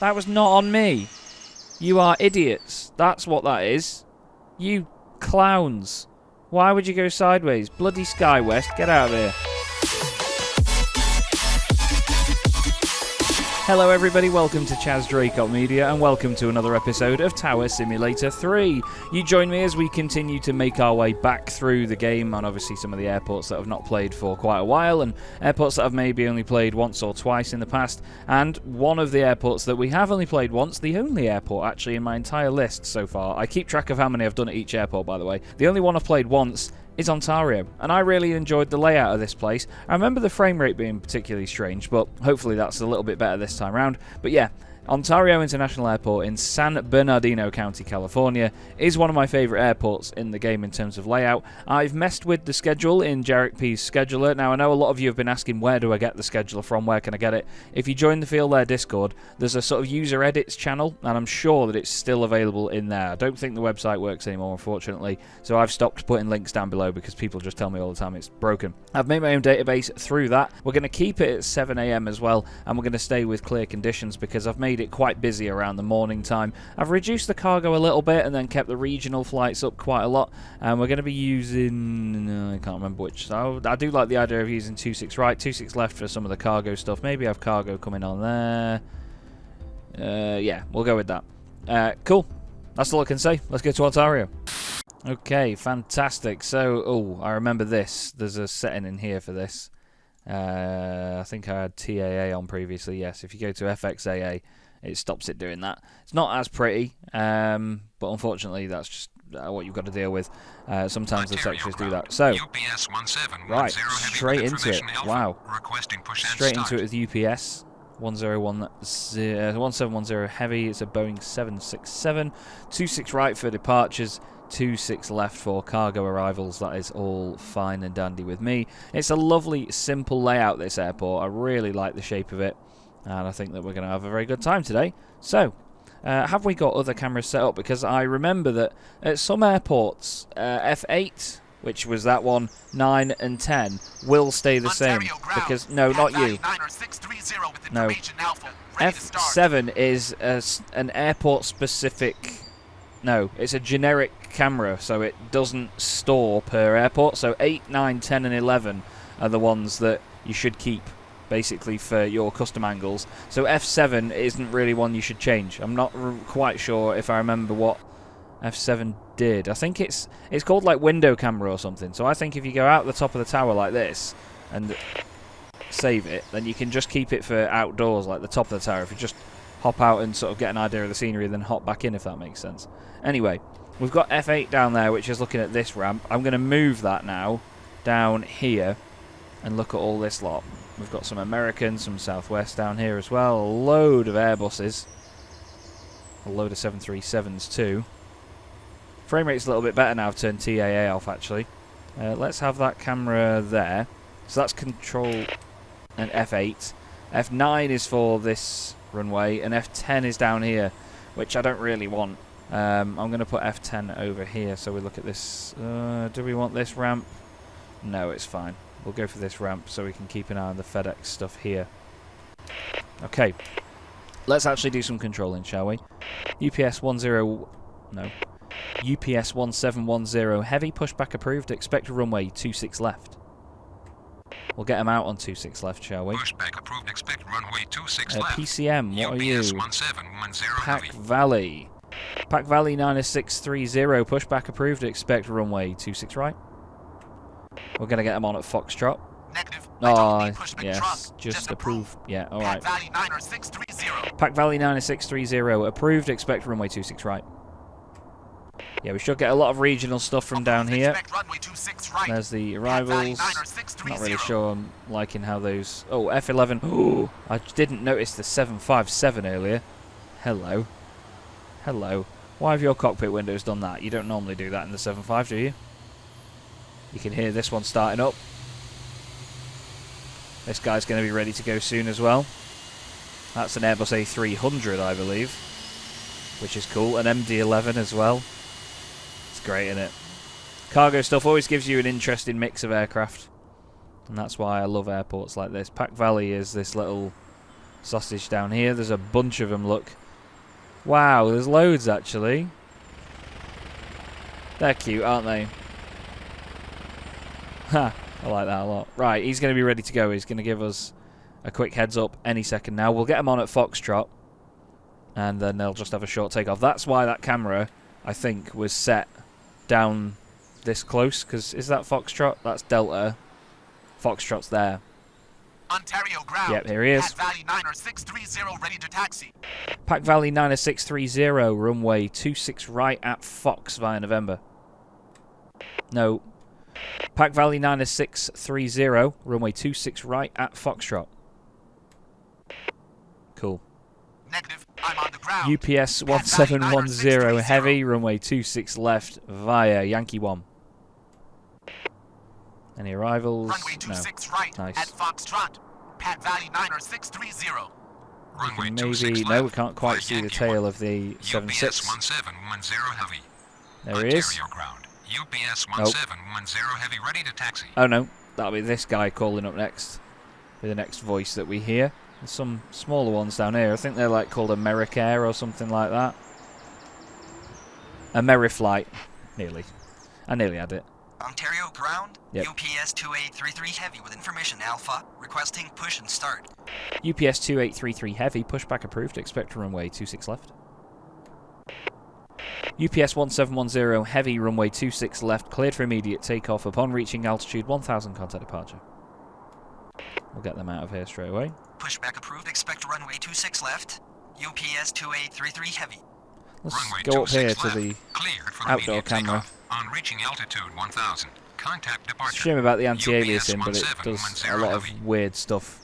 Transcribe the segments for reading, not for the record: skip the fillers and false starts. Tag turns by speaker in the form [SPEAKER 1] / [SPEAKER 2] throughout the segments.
[SPEAKER 1] That was not on me. You are idiots. That's what that is. You clowns. Why would you go sideways? Bloody SkyWest, get out of here. Hello everybody, welcome to Chaz Draycott Media and welcome to another episode of Tower Simulator 3. You join me as we continue to make our way back through the game on obviously some of the airports that I've not played for quite a while and airports that I've maybe only played once or twice in the past, and one of the airports that we have only played once, the only airport actually in my entire list so far. I keep track of how many I've done at each airport, by the way. The only one I've played once is Ontario, and I really enjoyed the layout of this place. I remember the frame rate being particularly strange, but hopefully that's a little bit better this time around. But yeah, Ontario International Airport in San Bernardino County, California is one of my favourite airports in the game in terms of layout. I've messed with the schedule in Jarek P's scheduler. Now I know a lot of you have been asking where do I get the scheduler from, where can I get it? If you join the FeelThere Discord, there's a sort of user edits channel and I'm sure that it's still available in there. I don't think the website works anymore, unfortunately, so I've stopped putting links down below because people just tell me all the time it's broken. I've made my own database through that. We're going to keep it at 7 AM as well, and we're going to stay with clear conditions because I've made it quite busy around the morning time. I've reduced the cargo a little bit and then kept the regional flights up quite a lot, and we're going to be using I can't remember which, so I do like the idea of using 26 right, 26 left for some of the cargo stuff. Maybe have cargo coming on there. Yeah, we'll go with that. Cool, that's all I can say. Let's go to Ontario. Okay, fantastic. So I remember this, there's a setting in here for this. I think I had TAA on previously. Yes, if you go to FXAA, it stops it doing that. It's not as pretty, but unfortunately that's just what you've got to deal with. Sometimes the textures do that. So, right, straight into it. Wow. Straight into it with UPS 1710 heavy. It's a Boeing 767. 26 right for departures, 26 left for cargo arrivals. That is all fine and dandy with me. It's a lovely, simple layout, this airport. I really like the shape of it, and I think that we're going to have a very good time today. So, have we got other cameras set up? Because I remember that at some airports, F8, which was that one, 9 and 10, will stay the same. Because, no, not you. No. F7 is an airport-specific... No, it's a generic camera, so it doesn't store per airport. So 8, 9, 10 and 11 are the ones that you should keep, basically, for your custom angles. So F7 isn't really one you should change. I'm not quite sure if I remember what F7 did. I think it's called like window camera or something. So I think if you go out the top of the tower like this and save it, then you can just keep it for outdoors, like the top of the tower. If you just hop out and sort of get an idea of the scenery, then hop back in, if that makes sense. Anyway, we've got F8 down there, which is looking at this ramp. I'm going to move that now down here and look at all this lot. We've got some American, some Southwest down here as well. A load of Airbuses. A load of 737s too. Frame rate's a little bit better now. I've turned TAA off, actually. Let's have that camera there. So that's control and F8. F9 is for this runway, and F10 is down here, which I don't really want. I'm going to put F10 over here, so we look at this. Do we want this ramp? No, it's fine. We'll go for this ramp so we can keep an eye on the FedEx stuff here. Okay, let's actually do some controlling, shall we? UPS 1710 heavy, pushback approved, expect runway 26 left. We'll get them out on 26 left, shall we?
[SPEAKER 2] Pushback approved, expect runway 26 left.
[SPEAKER 1] PCM, what are you?
[SPEAKER 2] 1710
[SPEAKER 1] Pack
[SPEAKER 2] heavy.
[SPEAKER 1] Valley. Pack Valley 9630, pushback approved, expect runway 26 right. We're going to get them on at Foxtrot.
[SPEAKER 2] Negative.
[SPEAKER 1] Oh, yes, just approved. Yeah, alright.
[SPEAKER 2] Pack Valley 90630.
[SPEAKER 1] Pack Valley 9630, approved, expect runway 26 right. Yeah, we should get a lot of regional stuff from down here. There's the arrivals. Not really sure I'm liking how those... Oh, F11. Oh, I didn't notice the 757 earlier. Hello. Hello. Why have your cockpit windows done that? You don't normally do that in the 75, do you? You can hear this one starting up. This guy's going to be ready to go soon as well. That's an Airbus A300, I believe, which is cool. An MD-11 as well. It's great, isn't it? Cargo stuff always gives you an interesting mix of aircraft, and that's why I love airports like this. Pack Valley is this little Sausage down here. There's a bunch of them, look. Wow, there's loads actually. They're cute, aren't they? Ha, I like that a lot. Right, he's going to be ready to go. He's going to give us a quick heads up any second now. We'll get him on at Foxtrot, and then they'll just have a short takeoff. That's why that camera, I think, was set down this close, because is that Foxtrot? That's Delta. Foxtrot's there.
[SPEAKER 2] Ontario ground.
[SPEAKER 1] Yep, here he is.
[SPEAKER 2] Pack Valley 90630 ready to taxi.
[SPEAKER 1] Pack Valley 90630, runway 26 right at Fox via November. No. Pack Valley 90630, runway 26 right at Foxtrot. Cool.
[SPEAKER 2] Negative. I'm on the ground.
[SPEAKER 1] UPS 1710 heavy, runway 26 left via Yankee 1. Any arrivals?
[SPEAKER 2] Runway 26 right
[SPEAKER 1] Nice.
[SPEAKER 2] at Foxtrot. Pack Valley 90630. Runway
[SPEAKER 1] Maybe
[SPEAKER 2] 26
[SPEAKER 1] no, we
[SPEAKER 2] left
[SPEAKER 1] can't quite
[SPEAKER 2] via
[SPEAKER 1] see the
[SPEAKER 2] Yankee
[SPEAKER 1] tail
[SPEAKER 2] 1.
[SPEAKER 1] of the
[SPEAKER 2] UPS
[SPEAKER 1] 76.
[SPEAKER 2] 1710 heavy.
[SPEAKER 1] There he is.
[SPEAKER 2] Ontario ground. UPS 1710 heavy ready to taxi.
[SPEAKER 1] Oh no, that'll be this guy calling up next. Be the next voice that we hear. There's some smaller ones down here. I think they're like called Americair or something like that. Ameriflight. Nearly. I nearly had it.
[SPEAKER 3] Ontario ground.
[SPEAKER 1] Yep.
[SPEAKER 3] UPS 2833 heavy with information Alpha. Requesting push and start.
[SPEAKER 1] UPS 2833 heavy, pushback approved. Expect runway 26 left. UPS 1710 heavy, runway 26 left, cleared for immediate takeoff upon reaching altitude 1000, contact departure. We'll get them out of here straight away.
[SPEAKER 3] Pushback approved. Expect runway 26 left. UPS 2833 heavy.
[SPEAKER 1] Let's
[SPEAKER 2] Runway
[SPEAKER 1] go up here
[SPEAKER 2] 26
[SPEAKER 1] to
[SPEAKER 2] left.
[SPEAKER 1] the
[SPEAKER 2] Cleared for
[SPEAKER 1] outdoor
[SPEAKER 2] immediate
[SPEAKER 1] camera.
[SPEAKER 2] takeoff. On reaching altitude 1000, contact
[SPEAKER 1] It's a
[SPEAKER 2] departure.
[SPEAKER 1] shame about the anti-aliasing, but it
[SPEAKER 2] UPS
[SPEAKER 1] does a
[SPEAKER 2] 1710
[SPEAKER 1] lot of
[SPEAKER 2] heavy.
[SPEAKER 1] weird stuff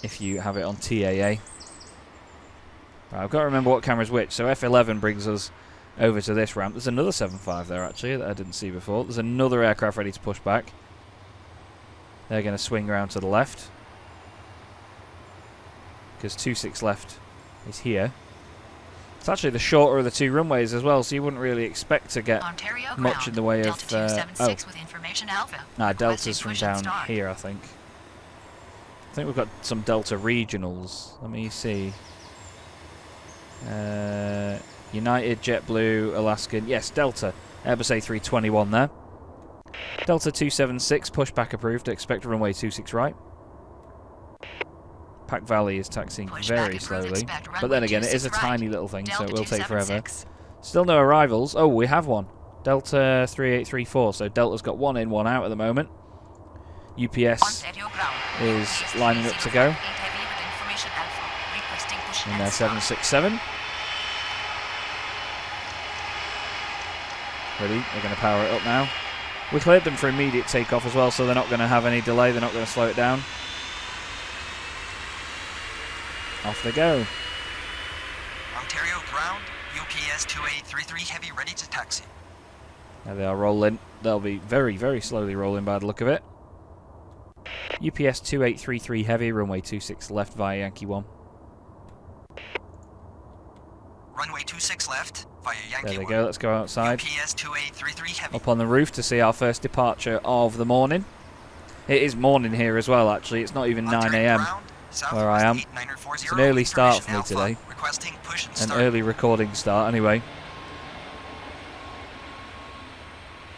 [SPEAKER 1] if you have it on TAA. Right, I've got to remember what camera's which. So F11 brings us over to this ramp. There's another 7.5 there, actually, that I didn't see before. There's another aircraft ready to push back. They're going to swing around to the left, because 26 left is here. It's actually the shorter of the two runways as well, so you wouldn't really expect to get
[SPEAKER 4] Ontario
[SPEAKER 1] much
[SPEAKER 4] ground.
[SPEAKER 1] in the way of...
[SPEAKER 4] Delta 276 with information Alpha.
[SPEAKER 1] Delta's from
[SPEAKER 4] Requesting push and
[SPEAKER 1] down
[SPEAKER 4] start.
[SPEAKER 1] here, I think. I think we've got some Delta regionals. Let me see. United, JetBlue, Alaskan. Yes, Delta. Airbus A321 there. Delta 276, pushback approved. Expect runway 26 right. Pack Valley is taxiing
[SPEAKER 4] Pushback
[SPEAKER 1] very
[SPEAKER 4] approved.
[SPEAKER 1] slowly.
[SPEAKER 4] Expect
[SPEAKER 1] But
[SPEAKER 4] runway
[SPEAKER 1] then again, it is a
[SPEAKER 4] 26 right.
[SPEAKER 1] tiny little thing, so it
[SPEAKER 4] Delta
[SPEAKER 1] will take forever.
[SPEAKER 4] 276.
[SPEAKER 1] Still no arrivals. Oh, we have one. Delta 3834. So Delta's got one in, one out at the moment. UPS
[SPEAKER 4] Ontario ground.
[SPEAKER 1] is
[SPEAKER 4] UPS
[SPEAKER 1] lining up to go.
[SPEAKER 4] 305 heavy with information Alpha. Requesting push
[SPEAKER 1] in
[SPEAKER 4] and
[SPEAKER 1] their
[SPEAKER 4] start.
[SPEAKER 1] 767. Ready? They're going to power it up now. We cleared them for immediate takeoff as well, so they're not going to have any delay. They're not going to slow it down. Off they go.
[SPEAKER 3] Ontario ground. UPS 2833 heavy ready to taxi.
[SPEAKER 1] There they are rolling. They'll be very, very slowly rolling by the look of it. UPS 2833 heavy, runway 26 left via Yankee 1.
[SPEAKER 3] Runway 26 left via Yankee
[SPEAKER 1] There they
[SPEAKER 3] 1.
[SPEAKER 1] go. Let's go outside.
[SPEAKER 3] UPS 2833 heavy.
[SPEAKER 1] Up on the roof to see our first departure of the morning. It is morning here as well, actually. It's not even 9
[SPEAKER 3] Ontario
[SPEAKER 1] a.m.
[SPEAKER 3] ground,
[SPEAKER 1] where I am.
[SPEAKER 3] Southwest 8940
[SPEAKER 1] It's an early start for me
[SPEAKER 3] information
[SPEAKER 1] today.
[SPEAKER 3] Alpha. Requesting push and
[SPEAKER 1] An
[SPEAKER 3] start.
[SPEAKER 1] early recording start, anyway.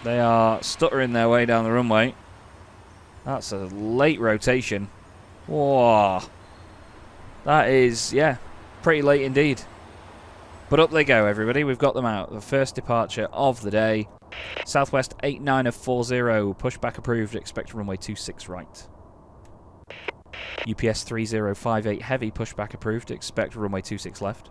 [SPEAKER 1] They are stuttering their way down the runway. That's a late rotation. Whoa. That is, yeah, pretty late indeed. But up they go, everybody. We've got them out. The first departure of the day. Southwest 8940. Pushback approved. Expect runway 26 right. UPS 3058 heavy. Pushback approved. Expect runway 26 left.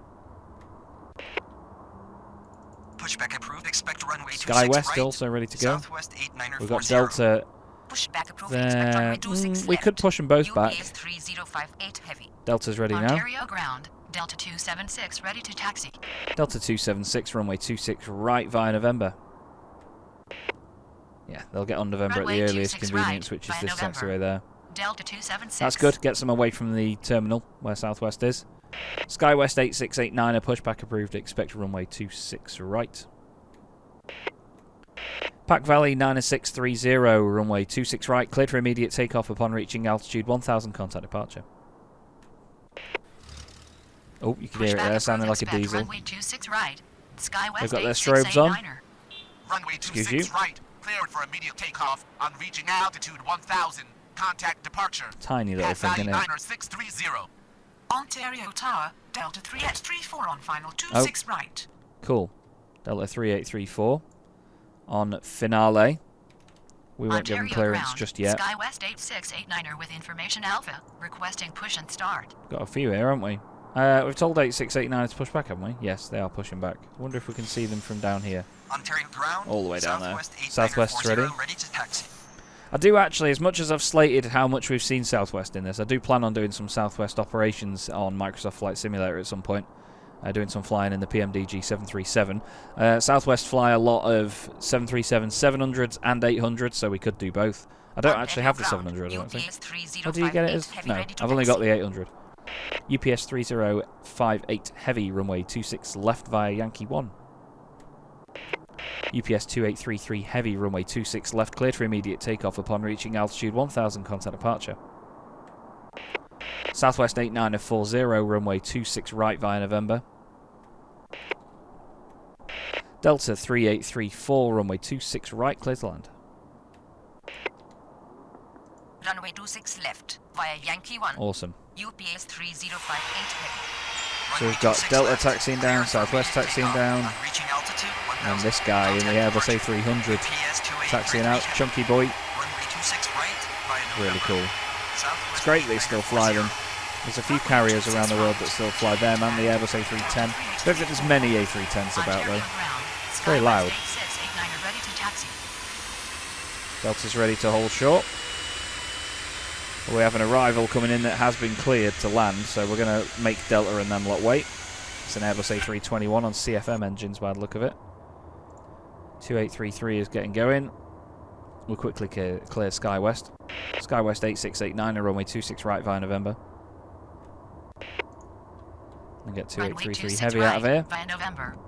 [SPEAKER 3] Pushback approved. Expect runway 26
[SPEAKER 1] SkyWest
[SPEAKER 3] right.
[SPEAKER 1] also ready to go.
[SPEAKER 3] Southwest 8940.
[SPEAKER 1] We've got Delta
[SPEAKER 4] Pushback approved.
[SPEAKER 1] there.
[SPEAKER 4] Expect runway 26
[SPEAKER 1] We
[SPEAKER 4] left.
[SPEAKER 1] could push them both back.
[SPEAKER 4] UPS 3058 heavy.
[SPEAKER 1] Delta's ready now.
[SPEAKER 4] Ontario ground. Delta 276 ready to taxi.
[SPEAKER 1] Delta 276, runway 26 right via November. Yeah, they'll get on November
[SPEAKER 4] Runway
[SPEAKER 1] at the earliest
[SPEAKER 4] 26
[SPEAKER 1] convenience,
[SPEAKER 4] right
[SPEAKER 1] which is
[SPEAKER 4] via
[SPEAKER 1] this
[SPEAKER 4] November.
[SPEAKER 1] taxiway there.
[SPEAKER 4] Delta 276.
[SPEAKER 1] That's good. Gets them away from the terminal where Southwest is. SkyWest 8689, a pushback approved. Expect runway 26 right. Pack Valley 9630, runway 26 right. Cleared for immediate takeoff upon reaching altitude 1000, contact departure. Oh, you can hear it there, sounding like a diesel.
[SPEAKER 4] Runway 26 right. SkyWest
[SPEAKER 1] They've got their
[SPEAKER 4] 86
[SPEAKER 1] strobes on.
[SPEAKER 2] Runway
[SPEAKER 1] Excuse
[SPEAKER 2] 26
[SPEAKER 1] you.
[SPEAKER 2] right. Cleared for immediate takeoff on reaching altitude 1000. Contact departure.
[SPEAKER 1] Tiny little
[SPEAKER 2] Pat
[SPEAKER 1] thing,
[SPEAKER 2] value
[SPEAKER 1] isn't it?
[SPEAKER 2] 90630.
[SPEAKER 5] Ontario Tower, Delta 3834 on final 26 right.
[SPEAKER 1] Cool. Delta 3834 on finale. We won't give them
[SPEAKER 4] Ontario
[SPEAKER 1] clearance
[SPEAKER 4] ground.
[SPEAKER 1] just yet.
[SPEAKER 4] SkyWest 8689er with information alpha. Requesting push and start.
[SPEAKER 1] Got a few here, haven't we? We've told 8689 to push back, haven't we? Yes, they are pushing back. I wonder if we can see them from down here.
[SPEAKER 3] Ontario ground.
[SPEAKER 1] All the way down there.
[SPEAKER 3] Southwest
[SPEAKER 1] Southwest's ready.
[SPEAKER 3] ready to taxi.
[SPEAKER 1] I do actually, as much as I've slated how much we've seen Southwest in this, I do plan on doing some Southwest operations on Microsoft Flight Simulator at some point. Doing some flying in the PMDG 737. Southwest fly a lot of 737-700s and 800s, so we could do both. I don't actually have the 700, I don't think. How do you get it as? No, I've only got the 800. UPS 3058 heavy, runway 26 left via Yankee 1. UPS 2833 heavy, runway 26 left, cleared for immediate takeoff upon reaching altitude 1000, contact departure. Southwest 8940, runway 26 right via November. Delta 3834, runway 26 right, clear to land.
[SPEAKER 4] Runway 26 left via Yankee 1.
[SPEAKER 1] Awesome.
[SPEAKER 4] UPS 3058 heavy.
[SPEAKER 1] So we've got Delta taxiing down, Southwest taxiing down, and this guy in the Airbus A300 taxiing out, chunky boy. Really cool. It's great they still fly them. There's a few carriers around the world that still fly them and the Airbus A310. I don't think there's many A310s about though. It's very loud. Delta's ready to hold short. We have an arrival coming in that has been cleared to land, so we're going to make Delta and them lot wait. It's an Airbus A321 on CFM engines by the look of it. 2833 is getting going. We'll quickly clear SkyWest. SkyWest 8689, runway 26 right via November. And get 2833 heavy out of here.
[SPEAKER 4] Via November.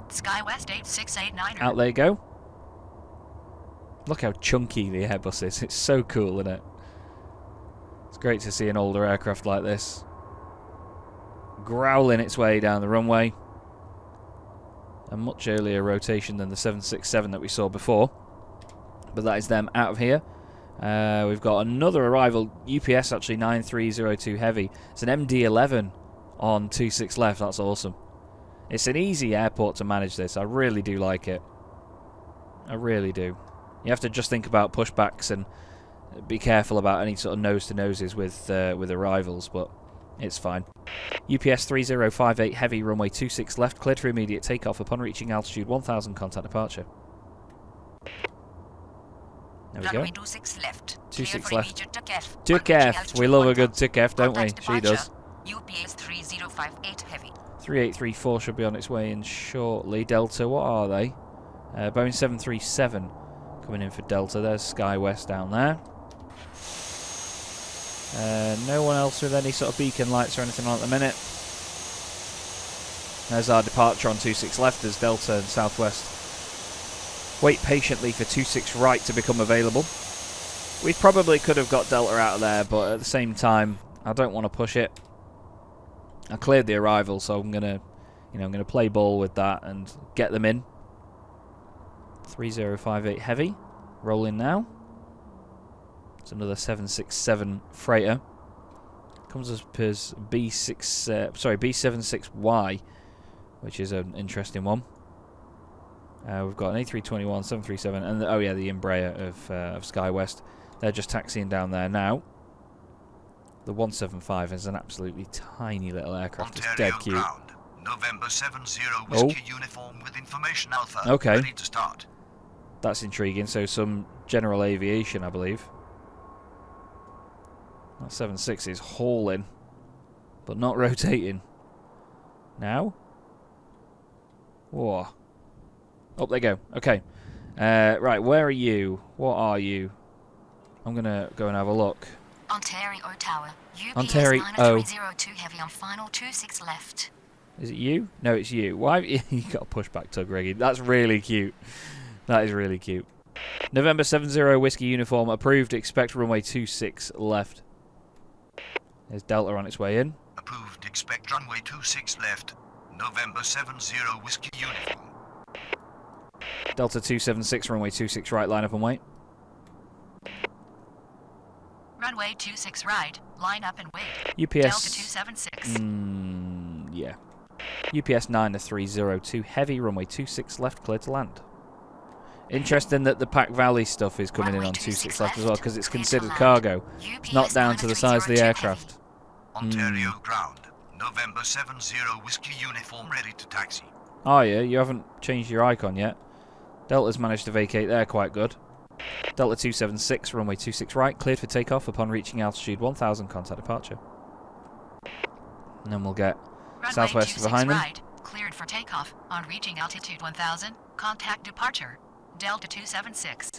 [SPEAKER 4] SkyWest 8689.
[SPEAKER 1] Out they go. Look how chunky the Airbus is. It's so cool, isn't it? It's great to see an older aircraft like this growling its way down the runway. A much earlier rotation than the 767 that we saw before. But that is them out of here. We've got another arrival, UPS actually 9302 heavy. It's an MD-11 on 26 left. That's awesome. It's an easy airport to manage this. I really do like it. I really do. You have to just think about pushbacks and be careful about any sort of nose-to-noses with arrivals, but it's fine. UPS 3058 heavy, runway 26 left, cleared for immediate takeoff upon reaching altitude 1000, contact departure. There we go.
[SPEAKER 4] 26 left.
[SPEAKER 1] 26 left. Took F. We love a good tick F, don't we? She does.
[SPEAKER 4] UPS 3058 heavy.
[SPEAKER 1] 3834 should be on its way in shortly. Delta, what are they? Boeing 737 coming in for Delta. There's SkyWest down there. No one else with any sort of beacon lights or anything on at the minute. There's our departure on 26 left as Delta and Southwest wait patiently for 26 right to become available. We probably could have got Delta out of there, but at the same time, I don't want to push it. I cleared the arrival, so I'm gonna play ball with that and get them in. 3058 heavy, rolling now. It's another 767 freighter. Comes up as B76Y, which is an interesting one. We've got an A321, 737, and the Embraer of SkyWest. They're just taxiing down there now. The 175 is an absolutely tiny little aircraft. It's dead cute.
[SPEAKER 3] Ground. November 70 Whiskey uniform with information alpha.
[SPEAKER 1] Okay.
[SPEAKER 3] Ready to start.
[SPEAKER 1] That's intriguing. So some general aviation, I believe. That 76 is hauling, but not rotating. Now? Whoa. Up they go. Okay. Right, where are you? What are you? I'm going to go and have a look.
[SPEAKER 4] Ontario Tower. UPS
[SPEAKER 1] Ontario.
[SPEAKER 4] 9302 heavy on final 26 left.
[SPEAKER 1] Is it you? No, it's you. Why have you got a pushback tug, Reggie? That's really cute. That is really cute. November 70 Whiskey uniform approved. Expect runway 26 left. There's Delta on its way in.
[SPEAKER 3] approved. Expect runway 26 left. November 70 Whiskey Uniform.
[SPEAKER 1] Delta 276, runway 26 right, line up and wait.
[SPEAKER 4] Runway 26 right, line up and wait.
[SPEAKER 1] UPS...
[SPEAKER 4] Delta 276.
[SPEAKER 1] Yeah. UPS 9-302 heavy, runway 26 left, clear to land. Interesting that the Pack Valley stuff is coming in on 26 left as well, because it's considered cargo. It's not down to the size of the aircraft.
[SPEAKER 3] Ontario ground. November 70 Whiskey Uniform ready to taxi.
[SPEAKER 1] Oh yeah, you haven't changed your icon yet. Delta's managed to vacate there quite good. Delta 276, runway 26 right, cleared for takeoff upon reaching altitude 1000, contact departure. And then we'll get
[SPEAKER 4] Runway
[SPEAKER 1] southwest
[SPEAKER 4] 26
[SPEAKER 1] behind them.
[SPEAKER 4] right, cleared for takeoff on reaching altitude 1000, contact departure. Delta 276.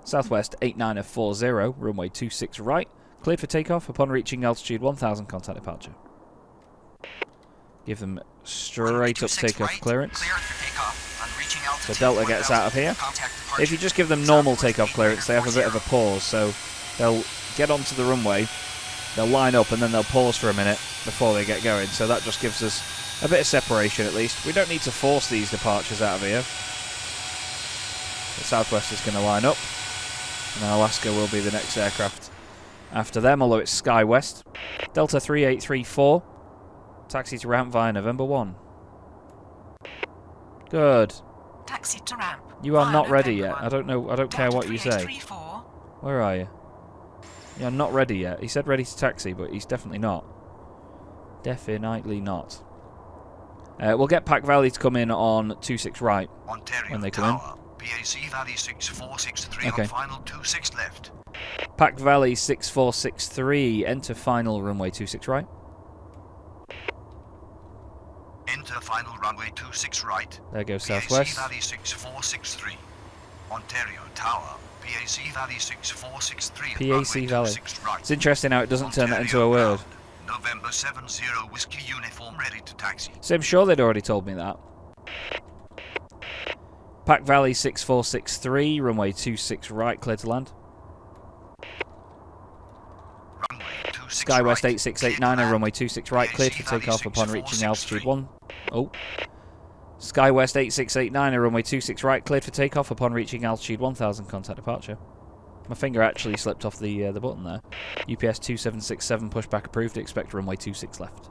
[SPEAKER 1] Southwest 8940, runway 26 right, cleared for takeoff upon reaching altitude 1000, contact departure. Give them straight up takeoff clearance.
[SPEAKER 3] Cleared for takeoff on reaching altitude
[SPEAKER 1] So Delta gets out of here. If you just give them normal takeoff clearance, they have a bit of a pause, so they'll get onto the runway, they'll line up, and then they'll pause for a minute before they get going. So that just gives us a bit of separation at least. We don't need to force these departures out of here. The Southwest is going to line up, and then Alaska will be the next aircraft after them, although it's SkyWest. Delta 3834, taxi to ramp via November 1. Good.
[SPEAKER 5] Taxi to ramp.
[SPEAKER 1] You are
[SPEAKER 5] via
[SPEAKER 1] not ready
[SPEAKER 5] November
[SPEAKER 1] yet.
[SPEAKER 5] 1.
[SPEAKER 1] I don't care
[SPEAKER 5] Delta
[SPEAKER 1] what you say.
[SPEAKER 5] 3834.
[SPEAKER 1] Where are you? You're not ready yet. He said ready to taxi, but he's definitely not. Definitely not. We'll get Pack Valley to come in on 26 right
[SPEAKER 3] Ontario
[SPEAKER 1] when they come
[SPEAKER 3] Tower. PAC Valley 6463
[SPEAKER 1] Okay.
[SPEAKER 3] on final 26 left.
[SPEAKER 1] in. Pack Valley 6463, enter final runway 26 right.
[SPEAKER 3] Enter final runway 26 right.
[SPEAKER 1] There goes
[SPEAKER 3] PAC
[SPEAKER 1] southwest.
[SPEAKER 3] Valley 6463. Ontario Tower. PAC Valley 6463.
[SPEAKER 1] PAC
[SPEAKER 3] runway
[SPEAKER 1] Valley.
[SPEAKER 3] 26 right.
[SPEAKER 1] It's interesting how it doesn't turn that into a
[SPEAKER 3] Ontario
[SPEAKER 1] word.
[SPEAKER 3] ground. November 70 Whiskey Uniform ready to taxi.
[SPEAKER 1] So I'm sure they'd already told me that. Pack Valley 6463, runway 26 right, clear to land.
[SPEAKER 3] Runway 26
[SPEAKER 1] SkyWest
[SPEAKER 3] right.
[SPEAKER 1] 8689 and runway 26 right, cleared for takeoff upon reaching altitude 1. Oh. SkyWest 8689 and runway 26 right, cleared for takeoff upon reaching altitude 1000, contact departure. My finger actually slipped off the button there. UPS 2767, pushback approved, expect runway 26 left.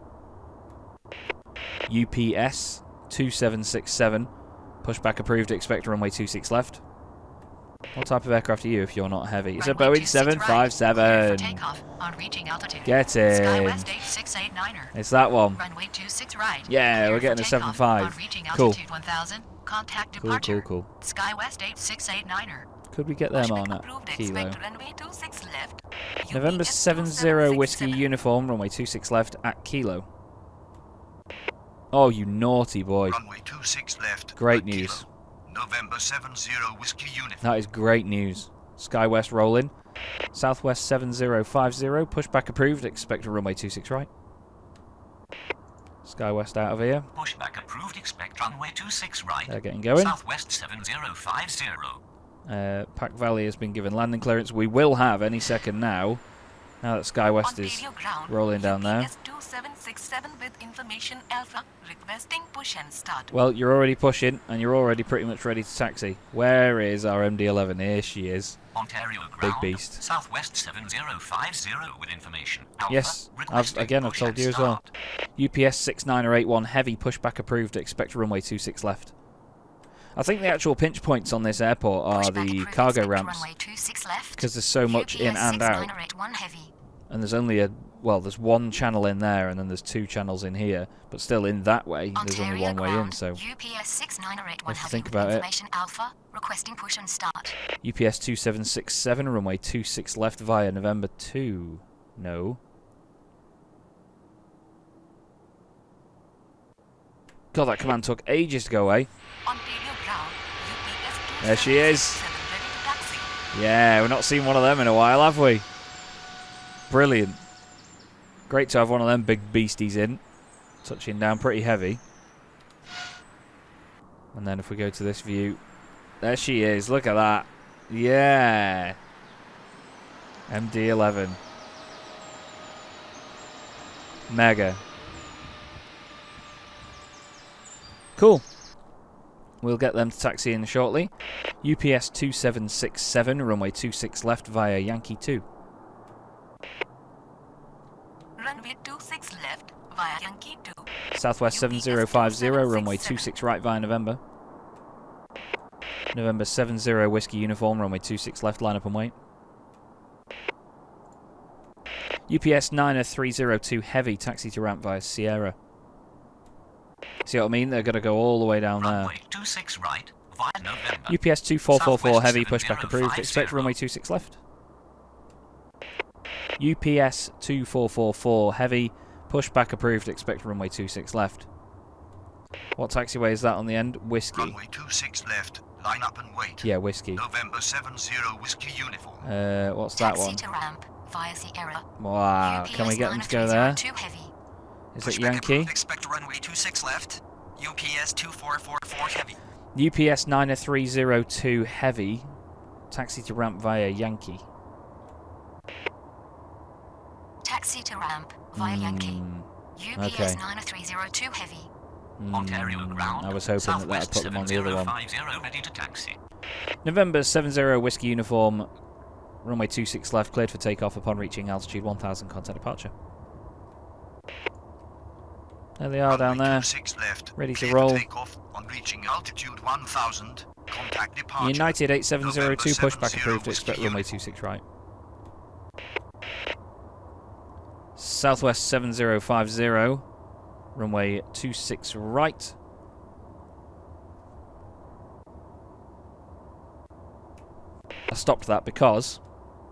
[SPEAKER 1] UPS 2767, pushback approved, expect runway 26 left. What type of aircraft are you if you're not heavy? It's a
[SPEAKER 4] Runway
[SPEAKER 1] Boeing
[SPEAKER 4] 26 right,
[SPEAKER 1] 757.
[SPEAKER 4] cleared for takeoff on reaching altitude.
[SPEAKER 1] Get in.
[SPEAKER 4] SkyWest 8689er.
[SPEAKER 1] It's that one.
[SPEAKER 4] Runway 26 right.
[SPEAKER 1] Yeah, we're
[SPEAKER 4] cleared
[SPEAKER 1] getting
[SPEAKER 4] for
[SPEAKER 1] a
[SPEAKER 4] takeoff
[SPEAKER 1] 7.5.
[SPEAKER 4] on reaching
[SPEAKER 1] Cool.
[SPEAKER 4] altitude 1000, contact departure.
[SPEAKER 1] Cool.
[SPEAKER 4] SkyWest 8689er.
[SPEAKER 1] Could we get them
[SPEAKER 5] Pushback
[SPEAKER 1] on at
[SPEAKER 5] approved.
[SPEAKER 1] Kilo?
[SPEAKER 5] Expect runway 26 left.
[SPEAKER 1] November
[SPEAKER 5] UPS
[SPEAKER 1] 70 Whiskey
[SPEAKER 5] 2767.
[SPEAKER 1] uniform, runway 26 left at Kilo. Oh, you naughty boy.
[SPEAKER 3] Runway 26 left.
[SPEAKER 1] Great
[SPEAKER 3] at Kilo.
[SPEAKER 1] news.
[SPEAKER 3] November 70 Whiskey Uniform.
[SPEAKER 1] That is great news. SkyWest rolling. Southwest 7050, pushback approved, expect a runway 26 right. SkyWest out of here.
[SPEAKER 6] Pushback approved. Expect runway 26 right.
[SPEAKER 1] They're getting going.
[SPEAKER 6] Southwest 7050.
[SPEAKER 1] Pack Valley has been given landing clearance. We will have any second now. Now that SkyWest is
[SPEAKER 5] Ontario ground.
[SPEAKER 1] rolling down there.
[SPEAKER 5] UPS 2767 with information Alpha requesting push and start.
[SPEAKER 1] Well, you're already pushing, and you're already pretty much ready to taxi. Where is our MD-11? Here she is.
[SPEAKER 6] Ontario
[SPEAKER 1] Big
[SPEAKER 6] ground.
[SPEAKER 1] beast.
[SPEAKER 6] Southwest 7050 with information. Alpha,
[SPEAKER 1] Yes,
[SPEAKER 6] requesting
[SPEAKER 1] I've
[SPEAKER 6] push
[SPEAKER 1] told
[SPEAKER 6] and
[SPEAKER 1] you as well.
[SPEAKER 6] start.
[SPEAKER 1] UPS 6981 heavy, pushback approved, expect runway 26 left. I think the actual pinch points on this airport are
[SPEAKER 4] Pushback
[SPEAKER 1] the
[SPEAKER 4] approved,
[SPEAKER 1] cargo
[SPEAKER 4] expect
[SPEAKER 1] ramps,
[SPEAKER 4] runway 26 left.
[SPEAKER 1] because there's so much in
[SPEAKER 4] UPS
[SPEAKER 1] and out.
[SPEAKER 4] 6981 heavy.
[SPEAKER 1] And there's only there's one channel in there, and then there's two channels in here. But still, in that way, there's only
[SPEAKER 4] Ontario
[SPEAKER 1] one way in,
[SPEAKER 4] ground.
[SPEAKER 1] so
[SPEAKER 4] UPS 6981
[SPEAKER 1] have to
[SPEAKER 4] heavy
[SPEAKER 1] think
[SPEAKER 4] with
[SPEAKER 1] about it.
[SPEAKER 4] information Alpha requesting push and start.
[SPEAKER 1] UPS 2767, runway 26 left via November 2. No. God, that command took ages to go away.
[SPEAKER 5] Ontario ground. UPS
[SPEAKER 1] There she is.
[SPEAKER 5] 2767 ready to taxi.
[SPEAKER 1] Yeah, we've not seen one of them in a while, have we? Brilliant. Great to have one of them big beasties in. Touching down pretty heavy. And then if we go to this view, there she is. Look at that. Yeah. MD-11. Mega. Cool. We'll get them to taxi in shortly. UPS 2767, runway 26 left via Yankee 2.
[SPEAKER 5] Runway 26 left via Yankee 2.
[SPEAKER 1] Southwest 7050, runway 26 right via November. November 70 Whiskey Uniform, runway 26 left, line up and wait. UPS 9302 Heavy, taxi to ramp via Sierra. See what I mean? They're going to go all the way down there.
[SPEAKER 6] Runway 26 right via November.
[SPEAKER 1] UPS 2444
[SPEAKER 6] Southwest
[SPEAKER 1] Heavy, pushback approved.
[SPEAKER 6] 7050.
[SPEAKER 1] Expect runway 26 left. UPS 2444 Heavy, pushback approved. Expect runway 26 left. What taxiway is that on the end? Whiskey.
[SPEAKER 2] Runway 26 left. Line up and wait.
[SPEAKER 1] Yeah, Whiskey.
[SPEAKER 2] November 70 Whiskey Uniform.
[SPEAKER 1] What's that
[SPEAKER 4] Taxi
[SPEAKER 1] one?
[SPEAKER 4] to ramp via Sierra.
[SPEAKER 1] Wow, can we get them to go there?
[SPEAKER 4] 9302 Heavy.
[SPEAKER 1] Is it
[SPEAKER 3] Pushback
[SPEAKER 1] Yankee?
[SPEAKER 3] approved. Expect runway 26 left. UPS 2444 heavy.
[SPEAKER 1] UPS 9302 Heavy, taxi to ramp via Yankee.
[SPEAKER 4] Taxi to ramp via Yankee. UPS
[SPEAKER 1] okay.
[SPEAKER 4] 9302 Heavy.
[SPEAKER 6] Ontario ground.
[SPEAKER 1] I was hoping that that'd put them on the other one.
[SPEAKER 6] 7050 ready to taxi.
[SPEAKER 1] November 70 Whiskey Uniform, runway 26 left, cleared for takeoff upon reaching altitude 1000, contact departure. There they are down there,
[SPEAKER 2] 26 left.
[SPEAKER 1] ready to
[SPEAKER 2] Clear
[SPEAKER 1] roll.
[SPEAKER 2] Takeoff on reaching altitude 1000. Contact departure.
[SPEAKER 1] United 8702,
[SPEAKER 2] November
[SPEAKER 1] pushback
[SPEAKER 2] 70
[SPEAKER 1] approved,
[SPEAKER 2] Whiskey
[SPEAKER 1] expect runway
[SPEAKER 2] Uniform.
[SPEAKER 1] 26 right. Southwest 7050, runway 26 right. I stopped that because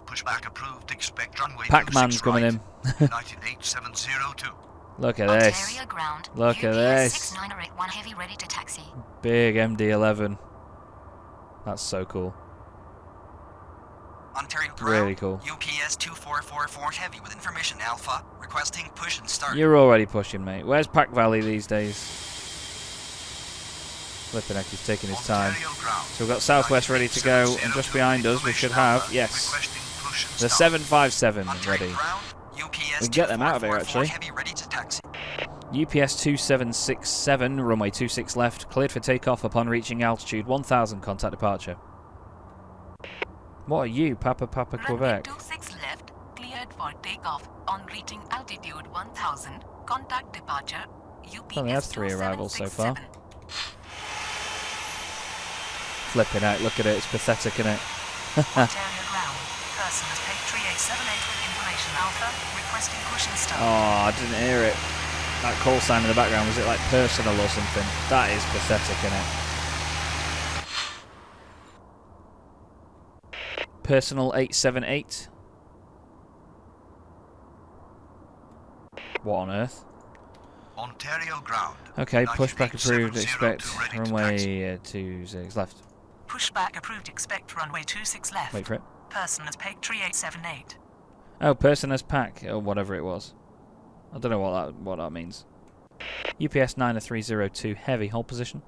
[SPEAKER 2] Pushback approved. Expect runway
[SPEAKER 1] Pac-Man's
[SPEAKER 2] 26
[SPEAKER 1] coming
[SPEAKER 2] right.
[SPEAKER 1] in.
[SPEAKER 2] United 8702.
[SPEAKER 1] Look at this.
[SPEAKER 4] Ontario ground.
[SPEAKER 1] Look at
[SPEAKER 4] UPS
[SPEAKER 1] this.
[SPEAKER 4] 6981 Heavy ready to taxi.
[SPEAKER 1] Big MD-11. That's so cool.
[SPEAKER 3] Ontario ground.
[SPEAKER 1] Really cool.
[SPEAKER 3] UPS 2444 heavy with information alpha. Requesting push and start.
[SPEAKER 1] You're already pushing, mate. Where's Pack Valley these days? Flipping heck, he's taking his time.
[SPEAKER 2] Ontario ground.
[SPEAKER 1] So we've got Southwest ready to go, and just behind us we should have, yes,
[SPEAKER 2] Requesting push and
[SPEAKER 1] the
[SPEAKER 2] start.
[SPEAKER 1] 757
[SPEAKER 3] Ontario
[SPEAKER 1] ready.
[SPEAKER 3] ground. UPS
[SPEAKER 1] We can get them out of here,
[SPEAKER 3] 2444
[SPEAKER 1] actually.
[SPEAKER 3] heavy ready to taxi.
[SPEAKER 1] UPS 2767, runway 26 left, cleared for takeoff upon reaching altitude 1000, contact departure. What are you, Papa
[SPEAKER 5] Runway
[SPEAKER 1] Quebec?
[SPEAKER 5] 26 left, cleared for takeoff on reaching altitude 1000. Contact departure. UPS
[SPEAKER 1] Only have 3 arrivals so far.
[SPEAKER 5] 2767.
[SPEAKER 1] Flipping out, look at it, it's pathetic, isn't it?
[SPEAKER 5] Ontario ground. Person has paid 3878 with information alpha. Requesting push and start.
[SPEAKER 1] Oh, I didn't hear it. That call sign in the background, was it like personal or something? That is pathetic, isn't it? Personal 878. What on earth?
[SPEAKER 2] Ontario ground.
[SPEAKER 1] Okay,
[SPEAKER 2] United
[SPEAKER 1] pushback approved,
[SPEAKER 2] 8702
[SPEAKER 1] expect
[SPEAKER 2] ready to taxi.
[SPEAKER 1] runway 26 left.
[SPEAKER 5] Pushback approved. Expect runway 26 left.
[SPEAKER 1] Wait for it.
[SPEAKER 5] Person has paid 3878.
[SPEAKER 1] Oh, person as pack, or whatever it was. I don't know what that means. UPS 9302 heavy, hold position.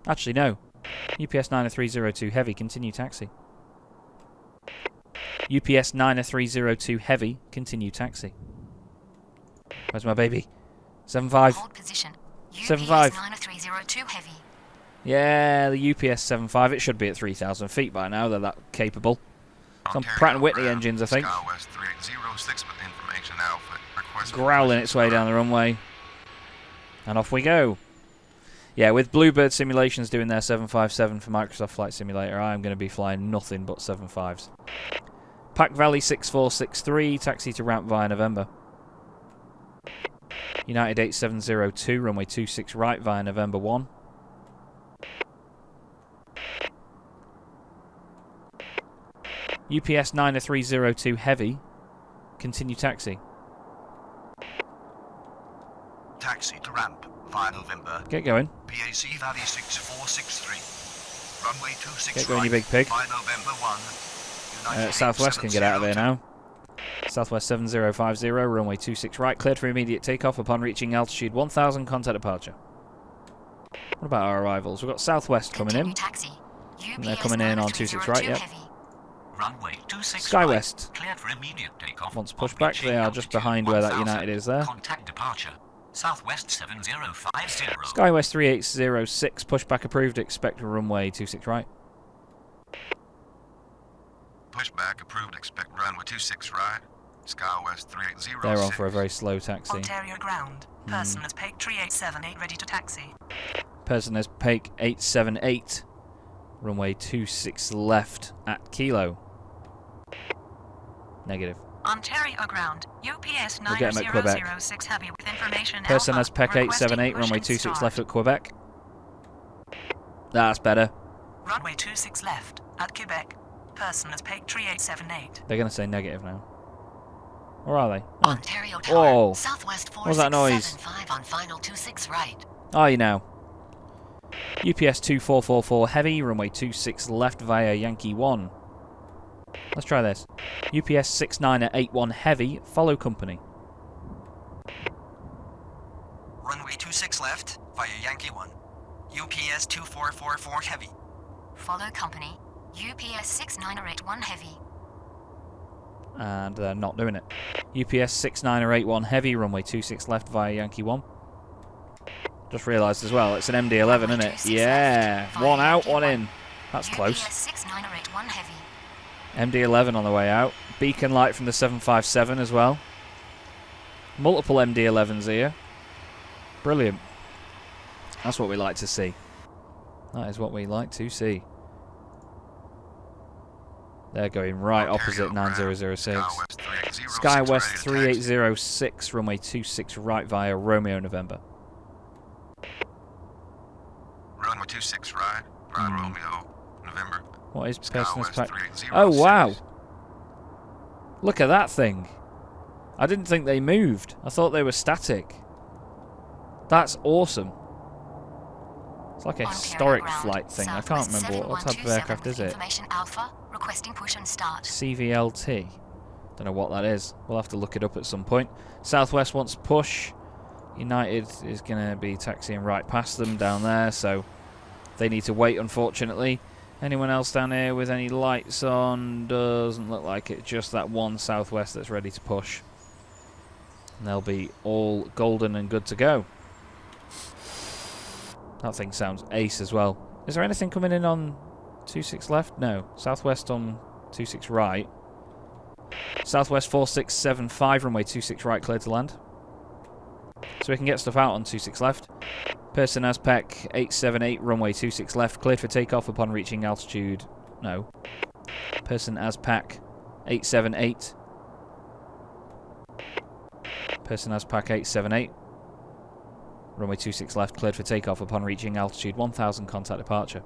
[SPEAKER 1] Actually, no. UPS 9302 heavy, continue taxi. UPS 9302 heavy, continue taxi. Where's my baby? 75.
[SPEAKER 4] Hold position.
[SPEAKER 1] 75.
[SPEAKER 4] UPS 9302 Heavy.
[SPEAKER 1] Yeah, the UPS 75. It should be at 3,000 feet by now. They're that capable. Some
[SPEAKER 2] Ontario
[SPEAKER 1] Pratt & Whitney
[SPEAKER 2] ground.
[SPEAKER 1] engines, I think.
[SPEAKER 2] Southwest 3806 with information alpha. Requesting
[SPEAKER 1] Growling
[SPEAKER 2] push
[SPEAKER 1] its way
[SPEAKER 2] and
[SPEAKER 1] down the runway. And off we go. Yeah, with Bluebird Simulations doing their 757 for Microsoft Flight Simulator, I'm going to be flying nothing but 75s. Pack Valley 6463, taxi to ramp via November. United 8702, runway 26 right via November 1. UPS 9302 heavy, continue taxi.
[SPEAKER 2] Taxi to ramp via November.
[SPEAKER 1] Get going.
[SPEAKER 2] PAC Valley 6463. Runway 26
[SPEAKER 1] Get going,
[SPEAKER 2] right
[SPEAKER 1] you big pig.
[SPEAKER 2] by November 1. United
[SPEAKER 1] Southwest can get out of here
[SPEAKER 2] 8702.
[SPEAKER 1] now. Southwest 7050, runway 26 right, cleared for immediate takeoff upon reaching altitude 1000, contact departure. What about our arrivals? We've got Southwest coming
[SPEAKER 4] Continue
[SPEAKER 1] in.
[SPEAKER 4] Taxi.
[SPEAKER 1] And they're coming in on 26 right, yep.
[SPEAKER 4] Heavy.
[SPEAKER 6] Runway 26
[SPEAKER 1] SkyWest
[SPEAKER 6] right, cleared for immediate takeoff.
[SPEAKER 1] wants
[SPEAKER 6] on
[SPEAKER 1] pushback.
[SPEAKER 6] reaching
[SPEAKER 1] They are just
[SPEAKER 6] altitude
[SPEAKER 1] behind where that
[SPEAKER 6] 1000.
[SPEAKER 1] United is there.
[SPEAKER 6] Contact departure. Southwest 7050.
[SPEAKER 1] SkyWest 3806, pushback approved, expect runway 26 right.
[SPEAKER 7] Pushback approved, expect runway 26 right. SkyWest 3806.
[SPEAKER 1] They're on for a very slow taxi.
[SPEAKER 5] Ontario ground. Person as Peg 3878 ready to taxi.
[SPEAKER 1] Person as Pake 878, runway 26 left at Kilo. Negative.
[SPEAKER 5] Ontario ground. UPS
[SPEAKER 1] We'll get him at Quebec.
[SPEAKER 5] 9006 heavy with information
[SPEAKER 1] Person
[SPEAKER 5] Alpha.
[SPEAKER 1] as Pek 878,
[SPEAKER 5] Requesting
[SPEAKER 1] runway
[SPEAKER 5] push and
[SPEAKER 1] 26
[SPEAKER 5] start.
[SPEAKER 1] left at Quebec. That's better.
[SPEAKER 5] Runway 26 left at Quebec. Person as Peg 3878.
[SPEAKER 1] They're going to say negative now. Or are they? Oh.
[SPEAKER 4] Ontario Tower.
[SPEAKER 1] Whoa.
[SPEAKER 4] Southwest
[SPEAKER 1] What was that noise?
[SPEAKER 4] 4675 on final 26 right.
[SPEAKER 1] Are you now? UPS 2444 heavy, runway 26 left via Yankee 1. Let's try this. UPS 6981 heavy, follow company.
[SPEAKER 3] Runway 26 left via Yankee 1. UPS 2444 heavy.
[SPEAKER 4] Follow company. UPS 6981 heavy.
[SPEAKER 1] And they're not doing it. UPS 6981 heavy, runway 26 left via Yankee 1. Just realised as well, it's an MD-11, isn't it? Yeah. One out, one in. That's close.
[SPEAKER 4] UPS 6981 heavy.
[SPEAKER 1] MD-11 on the way out. Beacon light from the 757 as well. Multiple MD-11s here. Brilliant. That's what we like to see. That is what we like to see. They're going right opposite 9006. SkyWest 3806, runway 26 right via Romeo November.
[SPEAKER 7] Runway 26 right. Romeo, November.
[SPEAKER 1] What is person's
[SPEAKER 7] SkyWest
[SPEAKER 1] pack?
[SPEAKER 7] 3806.
[SPEAKER 1] Oh, wow. Look at that thing. I didn't think they moved. I thought they were static. That's awesome. It's like a historic flight thing. I can't remember what type of aircraft is it.
[SPEAKER 4] Information Alpha, requesting push and start.
[SPEAKER 1] CVLT. Don't know what that is. We'll have to look it up at some point. Southwest wants push. United is going to be taxiing right past them down there, so they need to wait, unfortunately. Anyone else down here with any lights on? Doesn't look like it. Just that one Southwest that's ready to push. And they'll be all golden and good to go. That thing sounds ace as well. Is there anything coming in on 26 left? No. Southwest on 26 right. Southwest 4675, runway 26 right, cleared to land. So we can get stuff out on 26 left. Person as Pek 878, runway 26 left, cleared for takeoff upon reaching altitude. No. Person as Pek 878. Person as Pek 878. Runway 26 left, cleared for takeoff upon reaching altitude 1000, contact departure.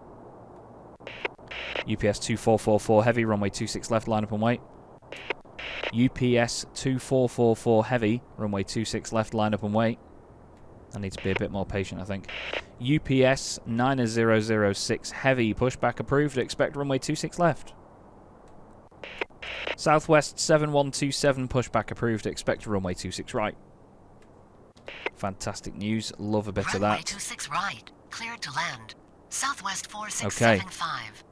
[SPEAKER 1] UPS 2444 heavy, runway 26 left, line up and wait. UPS 2444 heavy, runway 26 left, line up and wait. I need to be a bit more patient, I think. UPS 9006 heavy, pushback approved, expect runway 26 left. Southwest 7127, pushback approved, expect runway 26 right. Fantastic news, love a bit of
[SPEAKER 4] Runway
[SPEAKER 1] that.
[SPEAKER 4] 26 right, cleared to land. Southwest 4675.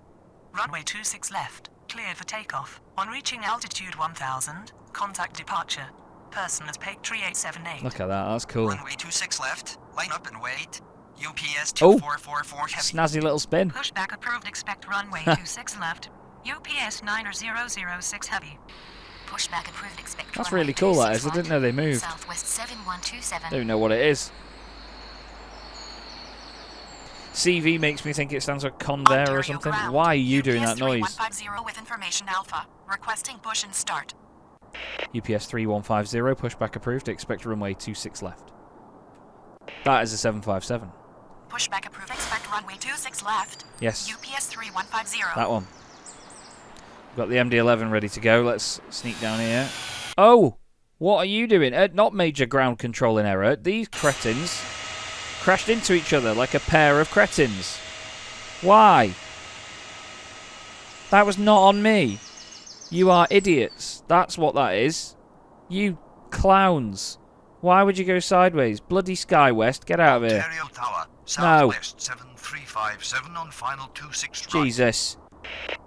[SPEAKER 5] Runway 26 left. Cleared for takeoff. On reaching altitude 1000, contact departure. Person as Peg 3878.
[SPEAKER 1] Look at that, that's cool.
[SPEAKER 3] Runway 26 left. Line up and wait. UPS
[SPEAKER 1] Oh.
[SPEAKER 3] 2444 heavy.
[SPEAKER 1] Snazzy little spin.
[SPEAKER 5] Pushback approved. Expect runway 26 left. UPS 9006 heavy.
[SPEAKER 4] Pushback approved, expect
[SPEAKER 1] That's
[SPEAKER 4] runway
[SPEAKER 1] really cool, that
[SPEAKER 4] 26
[SPEAKER 1] is. I didn't
[SPEAKER 4] right.
[SPEAKER 1] know they moved.
[SPEAKER 4] Southwest 7127.
[SPEAKER 1] Don't even know what it is. CV makes me think it stands for KONT or
[SPEAKER 5] Ontario
[SPEAKER 1] something.
[SPEAKER 5] ground.
[SPEAKER 1] Why are you doing
[SPEAKER 5] UPS
[SPEAKER 1] that noise?
[SPEAKER 5] 3150 with information Alpha. Requesting push and start.
[SPEAKER 1] UPS 3150, pushback approved, expect runway 26 left. That is a 757.
[SPEAKER 5] Pushback approved. Expect runway 26 left.
[SPEAKER 1] Yes,
[SPEAKER 5] UPS 3150.
[SPEAKER 1] that one. We've got the MD-11 ready to go. Let's sneak down here. Oh! What are you doing? Not major ground controlling error. These cretins crashed into each other like a pair of cretins. Why? That was not on me. You are idiots. That's what that is. You clowns. Why would you go sideways? Bloody SkyWest, get out of here.
[SPEAKER 7] Ontario Tower.
[SPEAKER 1] No.
[SPEAKER 7] Southwest 7357 on final 26 right.
[SPEAKER 1] Jesus.